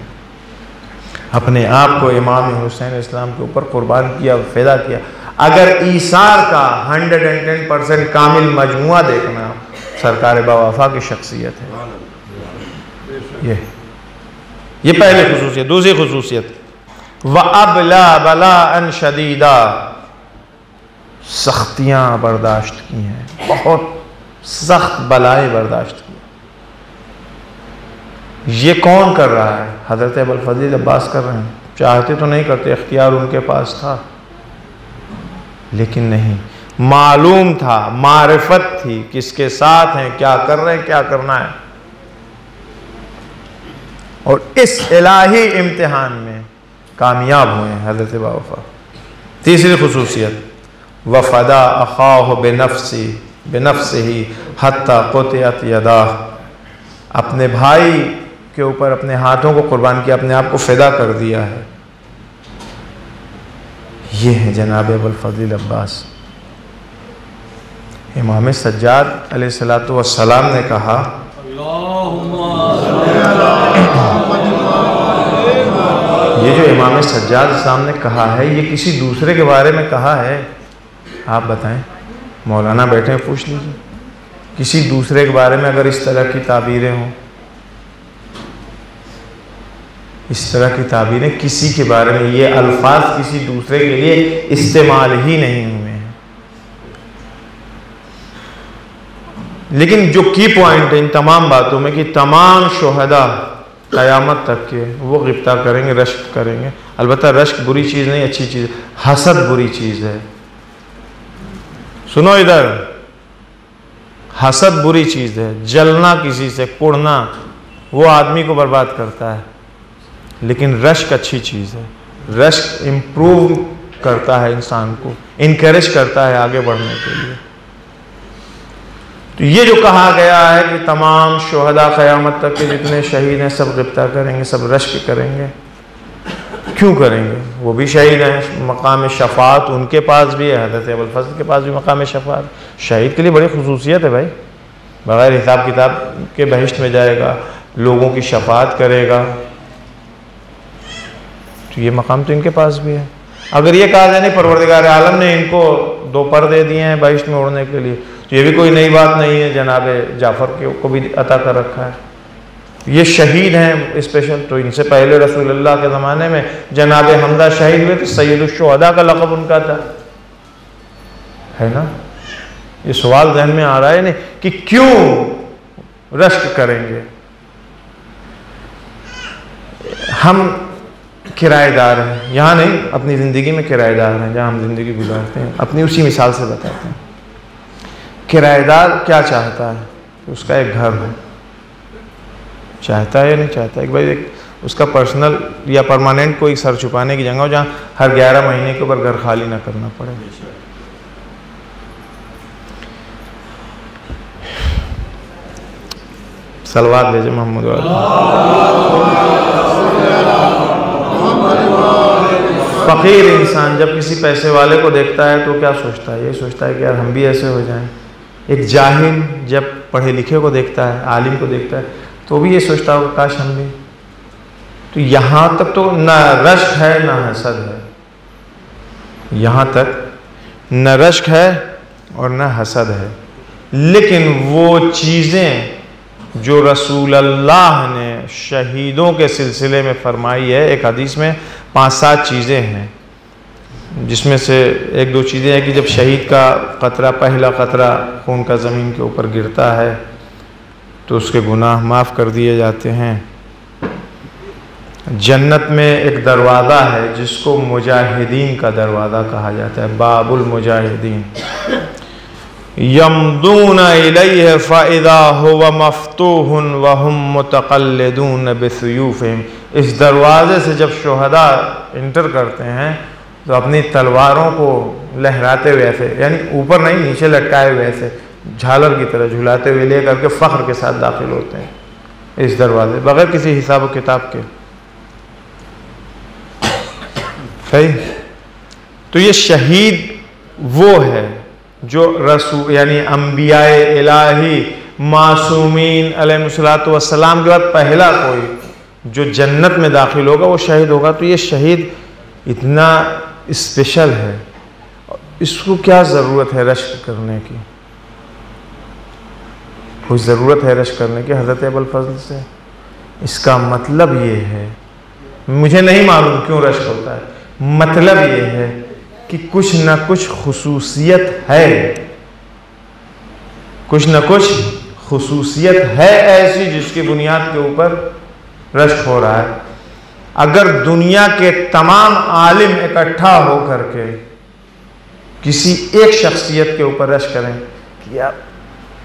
C: अपने आप को इमाम हुसैन इस्लाम के ऊपर कुर्बान किया, फ़िदा किया। अगर ईसार का 110% कामिल मजमुआ देखना, सरकार बावफा की शख्सियत है। ये पहली खुसूसियत। दूसरी खुसूसियत, व अबला बला अन शदीदा, सख्तियाँ बर्दाश्त की हैं, बहुत सख्त बलाएं बर्दाश्त की। ये कौन कर रहा है? हज़रत अबुल फज़ल अब्बास कर रहे हैं। चाहते तो नहीं करते, इख्तियार उनके पास था, लेकिन नहीं, मालूम था, मारिफत थी किसके साथ हैं, क्या कर रहे हैं, क्या करना है। और इस इलाही इम्तिहान में कामयाब हुए हैं हज़रत बावफा। तीसरी खुसूसियत, वफ़दा अख़ाहु बिनफ्सिही हत्ता क़ुतिअत यदाह, अपने भाई के ऊपर अपने हाथों को कुर्बान किया, अपने आप को फ़िदा कर दिया है। ये है जनाब अबुल फज़ल अब्बास। इमाम सज्जाद अलैहिस्सलातु वस्सलाम ने कहा, ये जो इमाम सज्जाद साहब ने कहा है, ये किसी दूसरे के बारे में कहा है? आप बताएं, मौलाना बैठे हैं, पूछ लीजिए, किसी दूसरे के बारे में अगर इस तरह की ताबीरें हों, इस तरह की ताबीरें किसी के बारे में, ये अल्फाज किसी दूसरे के लिए इस्तेमाल ही नहीं हुए हैं। लेकिन जो की पॉइंट है इन तमाम बातों में कि तमाम शुहदा क़यामत तक के वो गिफ्ता करेंगे, रश्क करेंगे। अलबत्ता रश्क बुरी चीज़ नहीं, अच्छी चीज़। हसद बुरी चीज़ है। सुनो इधर, हसद बुरी चीज़ है। जलना, किसी से कुड़ना, वो आदमी को बर्बाद करता है। लेकिन रश्क अच्छी चीज़ है। रश्क इम्प्रूव करता है इंसान को, इनकरेज करता है आगे बढ़ने के लिए। तो ये जो कहा गया है कि तमाम शुहदा क़यामत तक के जितने शहीद हैं सब गिफ्ता करेंगे, सब रश्क करेंगे, क्यों करेंगे? वो भी शहीद हैं, मकाम शफ़ात उनके पास भी है, हज़रत अबुल फज़ल के पास भी मकाम शफ़ात। शहीद के लिए बड़ी खुसूसियत है भाई, बग़ैर हिसाब किताब के बहिश्त में जाएगा, लोगों की शफ़ात करेगा। तो ये मकाम तो इनके पास भी है। अगर ये कहा जाए नहीं, परवरदिगार आलम ने इनको 2 पर दे दिए हैं बहिश्त में उड़ने के लिए, तो ये भी कोई नई बात नहीं है, जनाब जाफ़र को भी अता कर रखा है। ये शहीद हैं स्पेशल। तो इनसे पहले रसूलुल्लाह के ज़माने में जनाब हमजा शहीद हुए थे, सैयदुश्शुहदा का लक़ब उनका था, है ना। ये सवाल ज़हन में आ रहा है नहीं कि क्यों रश्क करेंगे। हम किराएदार हैं, यहाँ नहीं, अपनी ज़िंदगी में किराएदार हैं, जहाँ हम ज़िंदगी गुजारते हैं। अपनी उसी मिसाल से बताते हैं। किराएदार क्या चाहता है कि उसका एक घर हो, चाहता है या नहीं चाहता? एक भाई एक उसका पर्सनल या परमानेंट कोई सर छुपाने की जगह हो जहाँ हर 11 महीने के ऊपर घर खाली ना करना पड़े। सलवात भेजे मोहम्मद वाले। फ़कीर इंसान जब किसी पैसे वाले को देखता है तो क्या सोचता है? ये सोचता है कि यार हम भी ऐसे हो जाएं। एक जाहिल जब पढ़े लिखे को देखता है, आलिम को देखता है, तो भी ये सोचता होगा काश हम भी। तो यहाँ तक तो न रश्क है न हसद है, यहाँ तक न रश्क है और न हसद है। लेकिन वो चीज़ें जो रसूल अल्लाह ने शहीदों के सिलसिले में फरमाई है, एक हदीस में 5-7 चीज़ें हैं, जिसमें से 1-2 चीज़ें हैं कि जब शहीद का कतरा, पहला कतरा खून का ज़मीन के ऊपर गिरता है तो उसके गुनाह माफ़ कर दिए जाते हैं। जन्नत में एक दरवाज़ा है जिसको मुजाहिदीन का दरवाज़ा कहा जाता है, बाबुल मुजाहिदीन। यमदून इलैहि फ़इज़ा हुवा मफ़तूहुन व हुम मुतक़ल्लिदून बिसयूफ़िहिम। इस दरवाज़े से जब शुहदा इंटर करते हैं तो अपनी तलवारों को लहराते हुए ऐसे, यानी ऊपर नहीं नीचे लटकाए हुए ऐसे झालर की तरह झुलाते हुए ले करके फ़ख्र के साथ दाखिल होते हैं इस दरवाज़े, बग़ैर किसी हिसाब व किताब के। सही। तो ये शहीद वो है जो रसूल यानी अंबियाए इलाही मासूमीन अलैहिस्सलातु वस्सलाम के बाद पहला कोई जो जन्नत में दाखिल होगा वो शहीद होगा। तो ये शहीद इतना स्पेशल है, इसको क्या ज़रूरत है रश्क करने की? कोई ज़रूरत है रश्क करने की हज़रत अबुल फज़ल से? इसका मतलब ये है, मुझे नहीं मालूम क्यों रश्क होता है, मतलब ये है कि कुछ न कुछ खुसूसियत है, कुछ न कुछ खुसूसियत है ऐसी जिसकी बुनियाद के ऊपर रश्क हो रहा है। अगर दुनिया के तमाम आलिम इकट्ठा होकर के किसी एक शख्सियत के ऊपर रश्क करें कि यार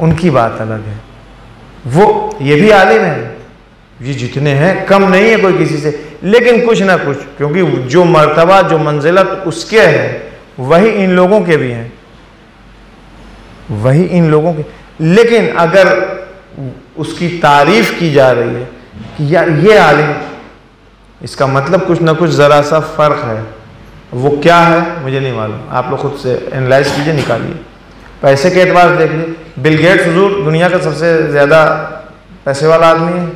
C: उनकी बात अलग है, वो ये भी आलिम है, ये जितने हैं कम नहीं है कोई किसी से, लेकिन कुछ ना कुछ, क्योंकि जो मर्तबा जो मंजिलत उसके है वही इन लोगों के भी हैं, वही इन लोगों के। लेकिन अगर उसकी तारीफ की जा रही है कि यार ये आलिम, इसका मतलब कुछ ना कुछ ज़रा सा फ़र्क है। वो क्या है मुझे नहीं मालूम, आप लोग खुद से एनालाइज कीजिए, निकालिए। पैसे के एतबार से देख लीजिए, बिल गेट्स हुजूर दुनिया का सबसे ज़्यादा पैसे वाला आदमी है,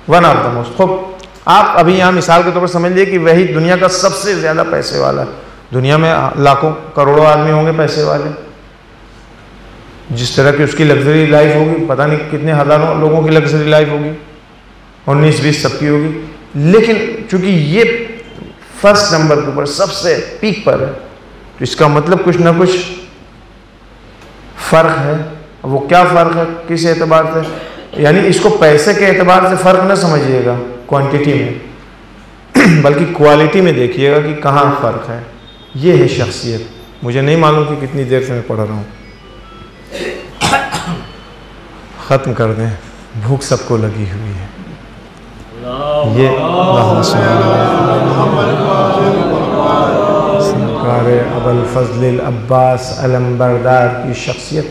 C: वन ऑफ द मोस्ट। खूब आप अभी यहाँ मिसाल के तौर पर समझ लीजिए कि वही दुनिया का सबसे ज़्यादा पैसे वाला। दुनिया में लाखों करोड़ों आदमी होंगे पैसे वाले, जिस तरह की उसकी लग्जरी लाइफ होगी, पता नहीं कितने हज़ारों लोगों की लग्जरी लाइफ होगी, 19-20 सबकी होगी। लेकिन चूंकि ये फर्स्ट नंबर के ऊपर सबसे पीक पर है, तो इसका मतलब कुछ ना कुछ फ़र्क है। वो क्या फ़र्क है, किस एतबार से? यानी इसको पैसे के एतबार से फ़र्क न समझिएगा क्वांटिटी में, बल्कि क्वालिटी में देखिएगा कि कहाँ फ़र्क है। ये है शख्सियत। मुझे नहीं मालूम कि कितनी देर से मैं पढ़ रहा हूँ, ख़त्म कर दें, भूख सबको लगी हुई है। ये सरकार अबुल फज़ल अब्बास अलंबरदार की शख्सियत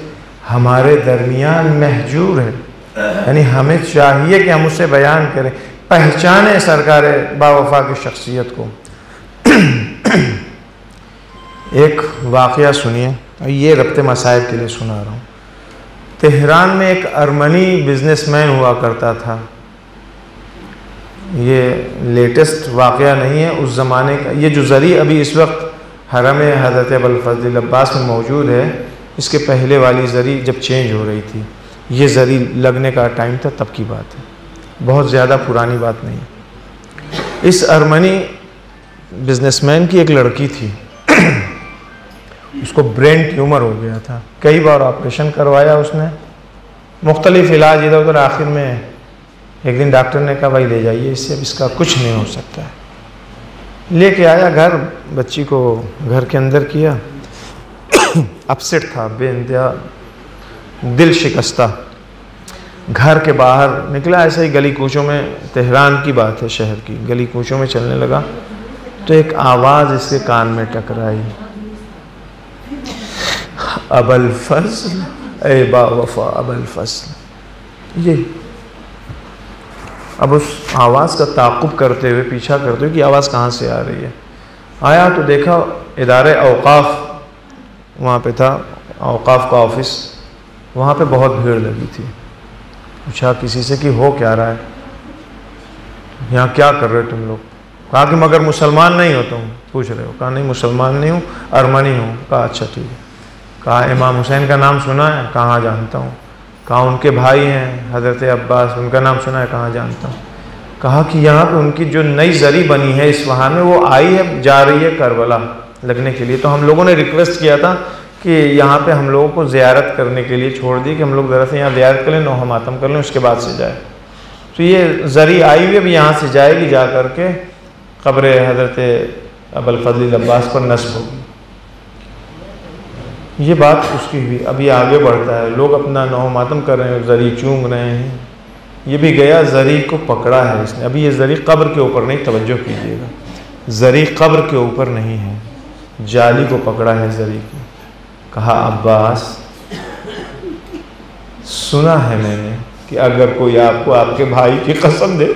C: हमारे दरमियान महजूर है, यानी हमें चाहिए कि हम उसे बयान करें, पहचानें सरकार बावफा की शख्सियत को। एक वाक़या सुनिए, ये रब्ते मसाइब के लिए सुना रहा हूँ। तेहरान में एक अर्मनी बिजनेसमैन हुआ करता था। ये लेटेस्ट वाक़या नहीं है, उस ज़माने का। ये जो ज़री अभी इस वक्त हरम हज़रत अबुल फज़ल अब्बास में मौजूद है, इसके पहले वाली ज़री जब चेंज हो रही थी, ये ज़री लगने का टाइम था, तब की बात है। बहुत ज़्यादा पुरानी बात नहीं। इस अर्मनी बिजनेसमैन की एक लड़की थी, उसको ब्रेन ट्यूमर हो गया था, कई बार ऑपरेशन करवाया उसने, मुख्तलिफ इलाज इधर उधर, आखिर में एक दिन डॉक्टर ने कहा भाई ले जाइए इससे, अब इसका कुछ नहीं हो सकता है। लेके आया घर, बच्ची को घर के अंदर किया, अपसेट था, बेइंतहा दिल शिकस्ता। घर के बाहर निकला, ऐसे ही गली कूचों में, तेहरान की बात है, शहर की गली कूचों में चलने लगा तो एक आवाज़ इसके कान में टकराई, अबल फज़ल ए बावफ़ा अबल फज़ल। ये अब उस आवाज़ का ताक़ुब करते हुए, पीछा करते हुए कि आवाज़ कहाँ से आ रही है, आया तो देखा इदारे औक़ाफ़ वहाँ पे था, औक़ाफ़ का ऑफिस, वहाँ पे बहुत भीड़ लगी थी। पूछा किसी से कि हो क्या रहा है, यहाँ क्या कर रहे हो तुम लोग? कहा कि मगर मुसलमान नहीं हो तुम? पूछ रहे हो? कहा नहीं मुसलमान नहीं हूँ, अर्मनी हूँ। कहा अच्छा ठीक है। कहा इमाम हुसैन का नाम सुना है? कहाँ जानता हूँ। कहा उनके भाई हैं हज़रत अब्बास, उनका नाम सुना है? कहाँ जानता हूँ। कहा कि यहाँ पे उनकी जो नई जरी बनी है इस्फहान में, वो आई है, जा रही है करबला लगने के लिए, तो हम लोगों ने रिक्वेस्ट किया था कि यहाँ पे हम लोगों को ज़ियारत करने के लिए छोड़ दी कि हम लोग ज़रा से यहाँ ज़ियारत कर लें, नौह मातम कर लें, उसके बाद से जाए। तो ये ज़री आई हुई अभी यहाँ से जाएगी, जा कर के क़ब्र हज़रत अबुल फ़ज़ल अब्बास पर नस्ब होगी। ये बात उसकी हुई। अब ये आगे बढ़ता है, लोग अपना नौह मातम कर रहे हैं, ज़री चूम रहे हैं, ये भी गया, ज़री को पकड़ा है इसने। अभी ये ज़री क़ब्र के ऊपर नहीं, तवज्जो कीजिएगा, ज़री क़ब्र के ऊपर नहीं है, जाली को पकड़ा है ज़री की। कहा अब्बास सुना है मैंने कि अगर कोई आपको आपके भाई की कसम दे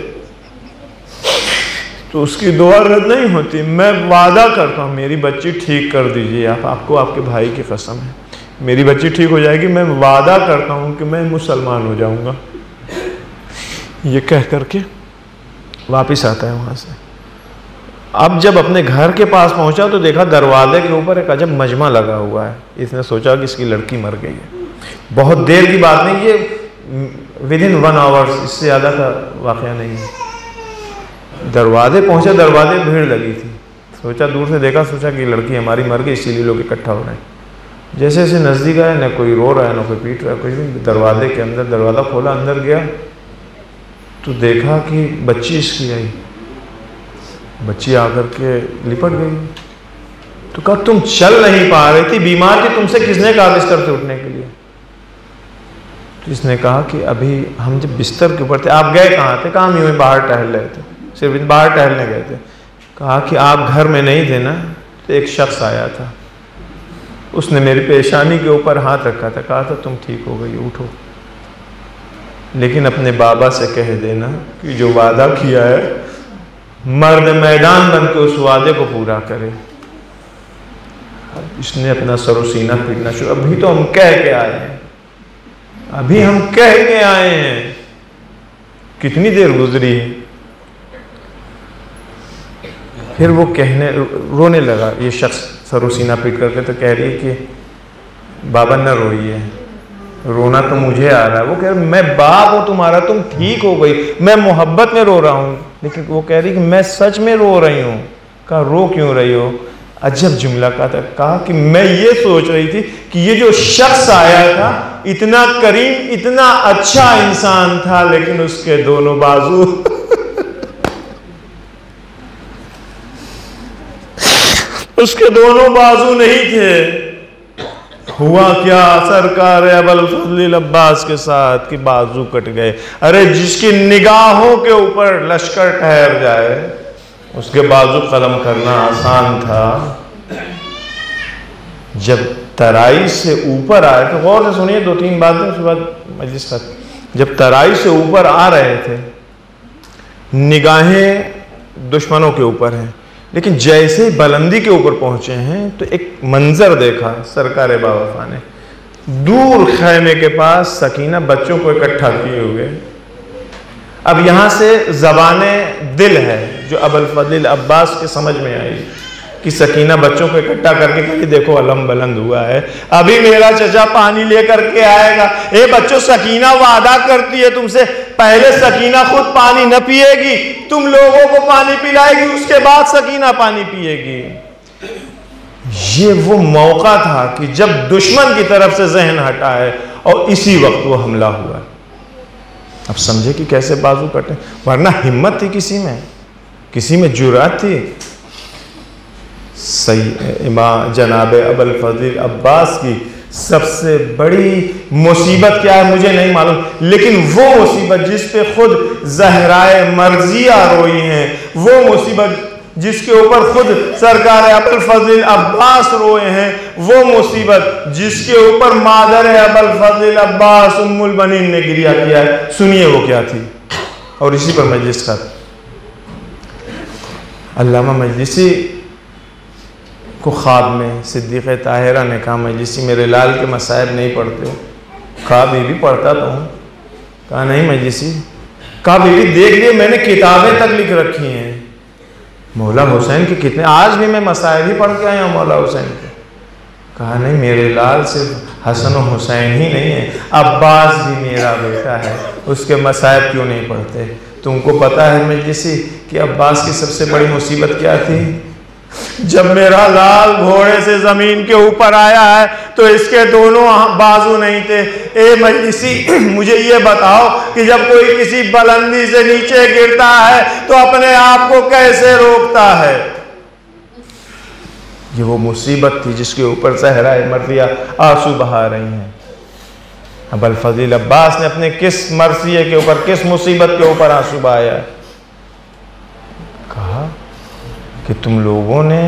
C: तो उसकी दुआ रद्द नहीं होती। मैं वादा करता हूँ मेरी बच्ची ठीक कर दीजिए आप, आपको आपके भाई की कसम है, मेरी बच्ची ठीक हो जाएगी, मैं वादा करता हूँ कि मैं मुसलमान हो जाऊँगा। ये कह करके वापस आता है वहाँ से। अब जब अपने घर के पास पहुंचा तो देखा दरवाजे के ऊपर एक अजब मजमा लगा हुआ है। इसने सोचा कि इसकी लड़की मर गई है। बहुत देर की बात नहीं, ये विदिन 1 आवर, इससे ज़्यादा का वाक़या नहीं है। दरवाजे पहुंचा, दरवाजे भीड़ लगी थी, सोचा दूर से देखा, सोचा कि लड़की हमारी मर गई, इसीलिए लोग इकट्ठा हो रहे हैं। जैसे जैसे नज़दीक आया, न कोई रो रहा है, न कोई पीट रहा है, कुछ भी। दरवाजे के अंदर, दरवाज़ा खोला, अंदर गया तो देखा कि बच्ची इसकी आई। बच्ची आकर के लिपट गई। तो कहा तुम चल नहीं पा रही थी, बीमार थी, तुमसे किसने कहा बिस्तर से उठने के लिए? तो इसने कहा कि अभी हम जब बिस्तर के ऊपर थे, आप गए कहाँ थे? कहाँ यूँ बाहर टहल रहे थे, सिर्फ बाहर टहलने गए थे। कहा कि आप घर में नहीं थे ना? तो एक शख्स आया था, उसने मेरी पेशानी के ऊपर हाथ रखा था, कहा था तुम ठीक हो गई, उठो, लेकिन अपने बाबा से कह देना कि जो वादा किया है मर्द मैदान बन के उस वादे को पूरा करे। इसने अपना सरो सीना पीटना शुरू। अभी तो हम कह के आए हैं, अभी हम कह के आए हैं, कितनी देर गुजरी है। फिर वो कहने, रोने लगा ये शख्स सरो सीना पीट करके। तो कह रही है कि बाबा न रोइए, रोना तो मुझे आ रहा है। वो कह रहा मैं बाप हूं तुम्हारा, तुम ठीक हो गई, मैं मोहब्बत में रो रहा हूं। लेकिन वो कह रही कि मैं सच में रो रही हूँ। कहा रो क्यों रही हो? अजब जुमला कहा कि मैं ये सोच रही थी कि ये जो शख्स आया था इतना करीम, इतना अच्छा इंसान था, लेकिन उसके दोनों बाजू उसके दोनों बाजू नहीं थे। हुआ क्या सरकार अबुल फ़ज़ल अब्बास के साथ कि बाजू कट गए। अरे जिसकी निगाहों के ऊपर लश्कर ठहर जाए उसके बाजू कलम करना आसान था। जब तराई से ऊपर आए, तो गौर से सुनिए 2-3 बातें, उसके बाद मजलिस खत्म। जब तराई से ऊपर आ रहे थे, निगाहें दुश्मनों के ऊपर हैं, लेकिन जैसे ही बुलंदी के ऊपर पहुंचे हैं तो एक मंजर देखा सरकार बावफा ने। दूर खैमे के पास सकीना बच्चों को इकट्ठा किए हुए। अब यहाँ से ज़बाने दिल है जो अबुल फ़ज़ल अब्बास के समझ में आई कि सकीना बच्चों को इकट्ठा करके कहीं देखो अलम बुलंद हुआ है, अभी मेरा चचा पानी लेकर के आएगा। ए बच्चों, सकीना वादा करती है तुमसे, पहले सकीना खुद पानी न पिएगी, तुम लोगों को पानी पिलाएगी, उसके बाद सकीना पानी पिएगी। ये वो मौका था कि जब दुश्मन की तरफ से जहन हटा है और इसी वक्त वो हमला हुआ। अब समझे कि कैसे बाजू कटे, वरना हिम्मत थी किसी में जुर्रत थी। सही इमाम जनाब अबुल फज़ल अब्बास की सबसे बड़ी मुसीबत क्या है मुझे नहीं मालूम, लेकिन वो मुसीबत जिस पे खुद ज़हराए मर्जिया रोई हैं, वो मुसीबत जिसके ऊपर खुद सरकार अबुल फज़ल अब्बास रोए हैं, वो मुसीबत जिसके ऊपर मादर अबुल फज़ल अब्बास उम्मुल बनीन ने गिरिया किया है, सुनिए वो क्या थी। और इसी पर मजलिस का अल्लामा मजलिसी को ख्वाब में सिद्दीक़ ताहिरा ने कहा, मजलिसी मेरे लाल के मसाइब नहीं पढ़ते हो? कहा बीबी पढ़ता तो हूँ। कहा नहीं मजलिसी, कहा बीबी देख लिए मैंने किताबें तक लिख रखी हैं मौला हुसैन के कितने, आज भी मैं मसाइब ही पढ़ के आया हूँ मौला हुसैन के। कहा नहीं मेरे लाल सिर्फ हसन और हुसैन ही नहीं है, अब्बास भी मेरा बेटा है, उसके मसाइब क्यों नहीं पढ़ते? तुमको पता है मजलिसी कि अब्बास की सबसे बड़ी मुसीबत क्या थी? जब मेरा लाल घोड़े से जमीन के ऊपर आया है तो इसके दोनों बाजू नहीं थे। ए मजलिसी मुझे ये बताओ कि जब कोई किसी बुलंदी से नीचे गिरता है तो अपने आप को कैसे रोकता है? ये वो मुसीबत थी जिसके ऊपर सहराए मर्जिया आंसू बहा रही हैं। अबुल फज़ल अब्बास ने अपने किस मर्जिए के ऊपर, किस मुसीबत के ऊपर आंसू बहाया? कहा कि तुम लोगों ने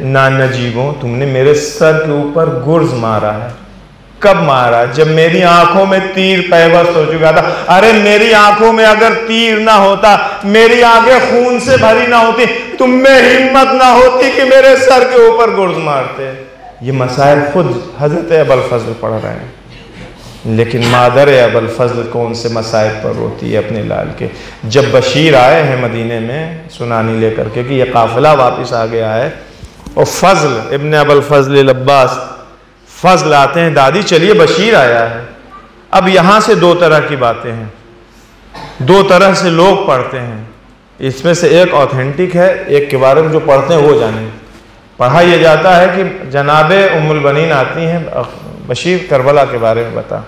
C: नानजीबों, तुमने मेरे सर के ऊपर गुर्ज मारा है। कब मारा? जब मेरी आंखों में तीर पैवस्त हो चुका था। अरे मेरी आंखों में अगर तीर ना होता, मेरी आंखें खून से भरी ना होती, तुम में हिम्मत ना होती कि मेरे सर के ऊपर गुर्ज मारते। ये मसाइल खुद हजरत अबुल फज़ल पढ़ रहे हैं, लेकिन मादर अबुल फज़ल कौन से मसाइब पर रोती है अपने लाल के। जब बशीर आए हैं मदीने में सुनानी लेकर के कि यह काफ़िला वापस आ गया है, और फ़ज़ल इब्न अबुल फज़ल अब्बास फ़ज़ल आते हैं, दादी चलिए बशीर आया है। अब यहाँ से दो तरह की बातें हैं, दो तरह से लोग पढ़ते हैं, इसमें से एक ऑथेंटिक है, एक के बारे में जो पढ़ते हैं वो जाने। पढ़ा यह जाता है कि जनाबे उम्मुल बनीन आती हैं, बशीर करबला के बारे में बता,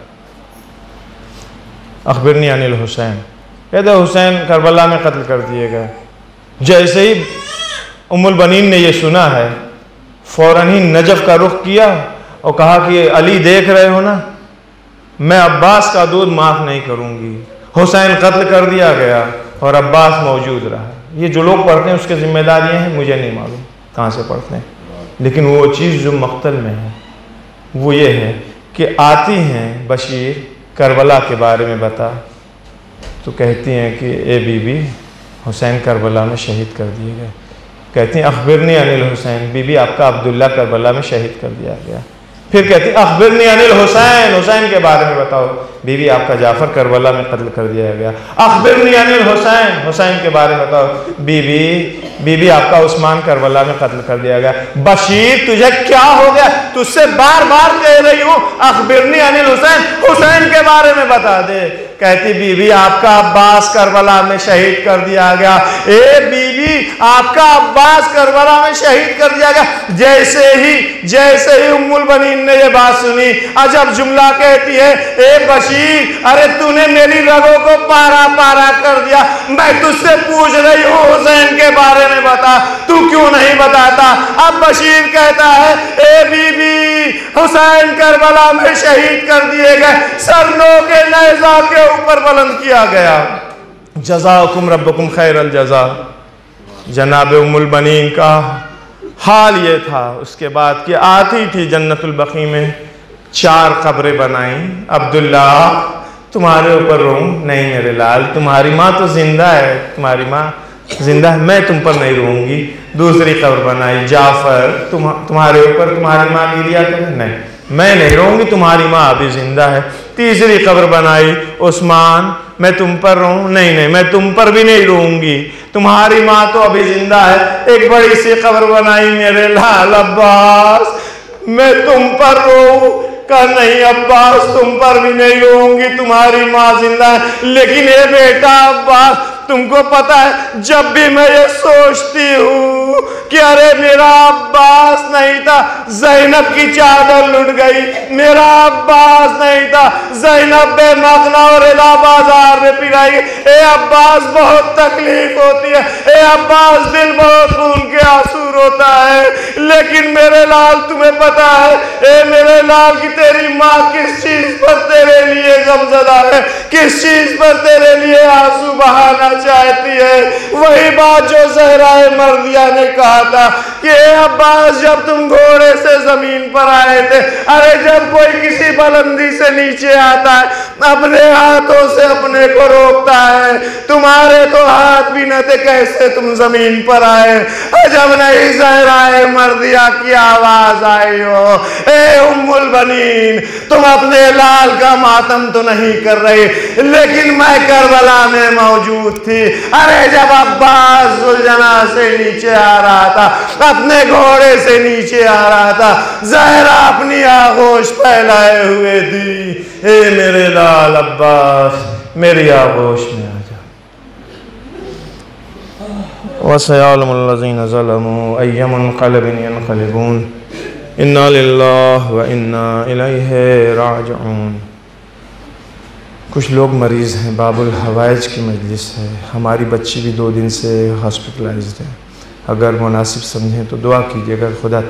C: अखबिरनी अनिल हुसैन, कहते हुसैन करबला में कत्ल कर दिए गए। जैसे ही उम्मुल बनीन ने यह सुना है, फ़ौरन ही नजफ़ का रुख किया और कहा कि अली देख रहे हो ना, मैं अब्बास का दूध माफ़ नहीं करूँगी। हुसैन कत्ल कर दिया गया और अब्बास मौजूद रहा। ये जो लोग पढ़ते हैं उसके जिम्मेदार ये हैं, मुझे नहीं मालूम कहाँ से पढ़ते हैं, लेकिन वो चीज़ जो मक़तल में है वो ये है कि आती हैं बशीर करबला के बारे में बता, तो कहती हैं कि ए बीबी हुसैन करबला में शहीद कर दिए गए। कहती हैं अखबिरनी अनिल हुसैन, बीबी आपका अब्दुल्ला करबला में शहीद कर दिया गया। फिर कहती अखबिरनी अनिल हुसैन, हुसैन के बारे में बताओ, बीबी आपका जाफर करबला में कत्ल कर दिया गया। अखबिरनी अनिल हुसैन, हुसैन के बारे में बताओ, बीबी आपका उस्मान करबला में कत्ल कर दिया गया। बशीर तुझे क्या हो गया? तुझसे बार बार कह रही हूँ अखबिरनी अनिल हुसैन, हुसैन के बारे में बता दे। कहती बीबी आपका अब्बास करबला में शहीद कर दिया गया। ए बीबी आपका अब्बास करबला में शहीद कर दिया गया। जैसे ही उम्मुल बनीन ने ये बात सुनी, अजब जुमला कहती है, ए बशीर अरे तूने मेरी रगों को पारा पारा कर दिया। मैं तुझसे पूछ रही हूँ हुसैन के बारे में बता, तू क्यों नहीं बताता? अब बशीर कहता है, ए बीबी हुसैन करबला में शहीद कर दिए गए, सरनों के नेज़ा के ऊपर बुलंद किया गया। जज़ाकुम रब्बुकुम खैरल जज़ा। जनाब उम्मुल बनीन का हाल ये था उसके बाद कि आती थी जन्नतुल बकी में 4 कब्रें बनाई। अब्दुल्ला तुम्हारे ऊपर रोऊं? नहीं मेरे लाल, तुम्हारी माँ तो जिंदा है, तुम्हारी माँ जिंदा है, मैं तुम पर नहीं रोऊंगी। दूसरी कब्र बनाई। जाफर तुम्हारे ऊपर तुम्हारी माँ गिरिया करे? नहीं मैं नहीं रोऊंगी, तुम्हारी माँ अभी जिंदा है। तीसरी कब्र बनाई। उस्मान मैं तुम पर रोऊं? नहीं मैं तुम पर भी नहीं रोऊंगी, तुम्हारी माँ तो अभी जिंदा है, एक बड़ी सी कब्र बनाई मेरे लाल अब्बास, मैं तुम पर रो का नहीं अब्बास, तुम पर भी नहीं रोऊंगी, तुम्हारी माँ जिंदा है। लेकिन ये बेटा अब्बास, तुमको पता है जब भी मैं ये सोचती हूँ कि अरे मेरा अब्बास नहीं था, ज़ैनब की चादर लुट गई, मेरा अब्बास नहीं था, ज़ैनब बेमगना और इला बाजार में पिलाई गई, ए अब्बास बहुत तकलीफ होती है, ए अब्बास दिल बहुत खून के आंसू रोता है। लेकिन मेरे लाल तुम्हें पता है, ए मेरे लाल की तेरी माँ किस चीज पर तेरे लिए गमज़दा है, किस चीज पर तेरे लिए आंसू बहाना चाहती है। वही बात जो ज़हराए मर्दिया ने कहा था कि अब्बास जब तुम घोड़े से जमीन पर आए थे, अरे जब कोई किसी बुलंदी से नीचे आता है अपने हाथों से अपने को रोकता है, तुम्हारे तो हाथ भी न थे, कैसे तुम जमीन पर आए। जब नहीं ज़हराए मर्दिया की आवाज आई हो, ए उम्मुल बनीन, तुम अपने लाल का मातम तो नहीं कर रही, लेकिन मैं करबला में मौजूद थी। अरे जब अब्बास सुलझना से नीचे आ रहा था, अपने घोड़े से नीचे आ रहा था, ज़हरा अपनी आगोश फैलाए हुए थी। ए मेरे लाल अब्बास, मेरी आगोश में आ जा। वसयअलमुल्लज़ीना ज़लमू अय्य मुनक़लिबिन यनक़लिबून, इन्ना लिल्लाहि व इन्ना इलैहि राजिऊन। कुछ लोग मरीज़ हैं, बाबुल हवाइज की मजलिस है, हमारी बच्ची भी 2 दिन से हॉस्पिटलाइज्ड है। अगर मुनासिब समझें तो दुआ कीजिएगा, खुदा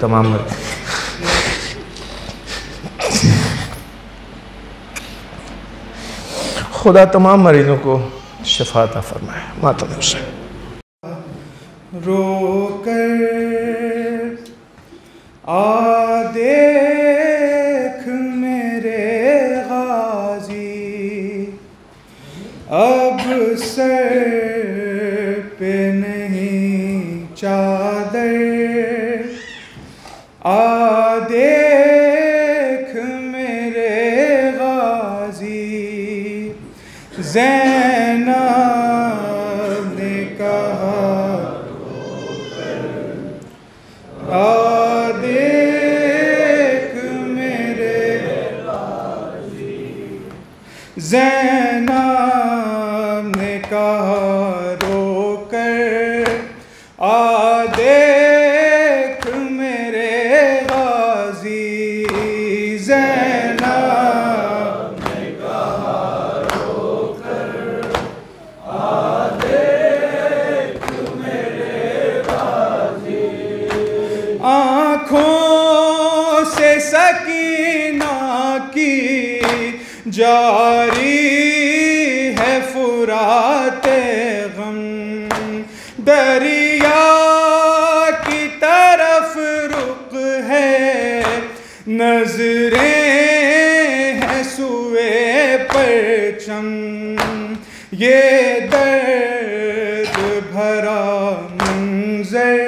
C: तमाम मरीज़ों को शिफा अता फरमाए। मातम हुसैन।
D: रोकर आ देख मेरे गाजी, अब सर पे नहीं चादर, आ देख मेरे गाजी। ज़ैनब ने कहा आ देख मेरे गाजी। ज़ैनब ने कहा रोकर आ देख मेरे गाजी। ज़ैनब ने कहा रोकर आ देख मेरे गाजी। आँखों से सकीना की जारी है फुराते गम, दरिया की तरफ रुख है, नजरें हैं सुए परचम। ये दर्द भरा मंजर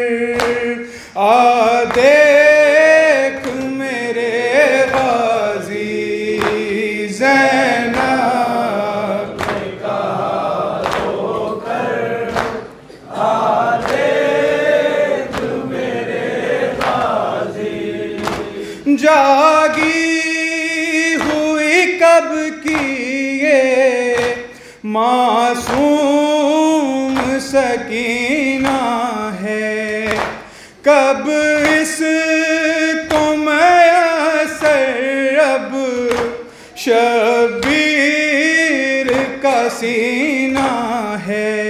D: आ देख मेरे गाजी। ज़ैनब ने कहा रोकर आ देख मेरे गाजी। जागी हुई कब की ये मासूम सकीना है, कब इसको मैसर अब शबीर का सीना है।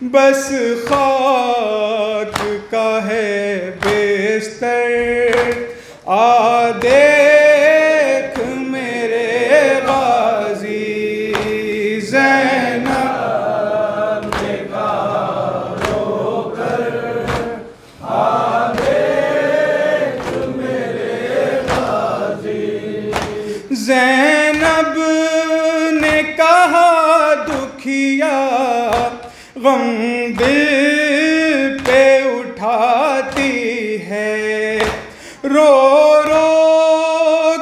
D: बस खाक का है बिस्तर, आ देख मेरे गाजी। ज़ैनब ने कहा रोकर आ देख मेरे गाजी। ज़ैनब ने कहा दुखिया गम दिल पे उठाती है, रो रो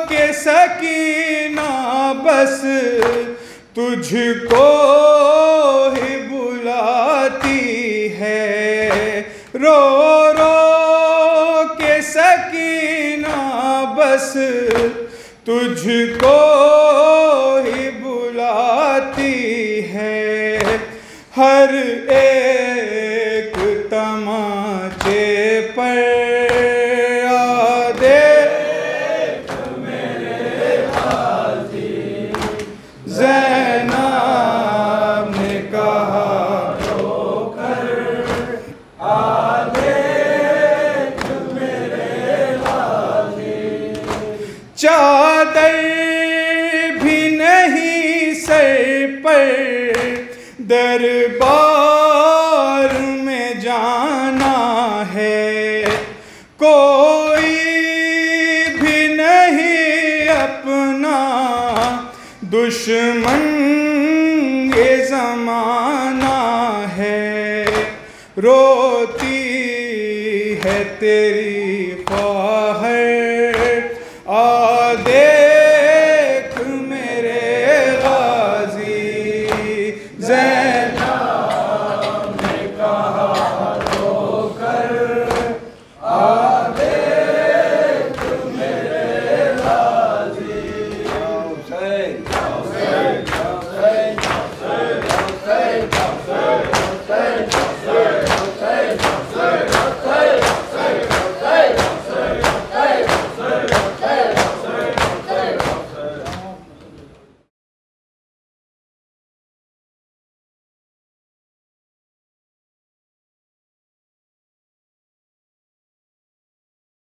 D: के सकीना बस तुझको ही बुलाती
E: बस तुझको ही बुलाती है, हर एक तमाचे पर आ देख मेरे गाजी। ज़ैनब ने कहा रोकर आ देख मेरे गाजी। चादर भी नहीं सर पर दरबार में जाना है, कोई भी नहीं अपना दुश्मन ये ज़माना है। रोती है तेरी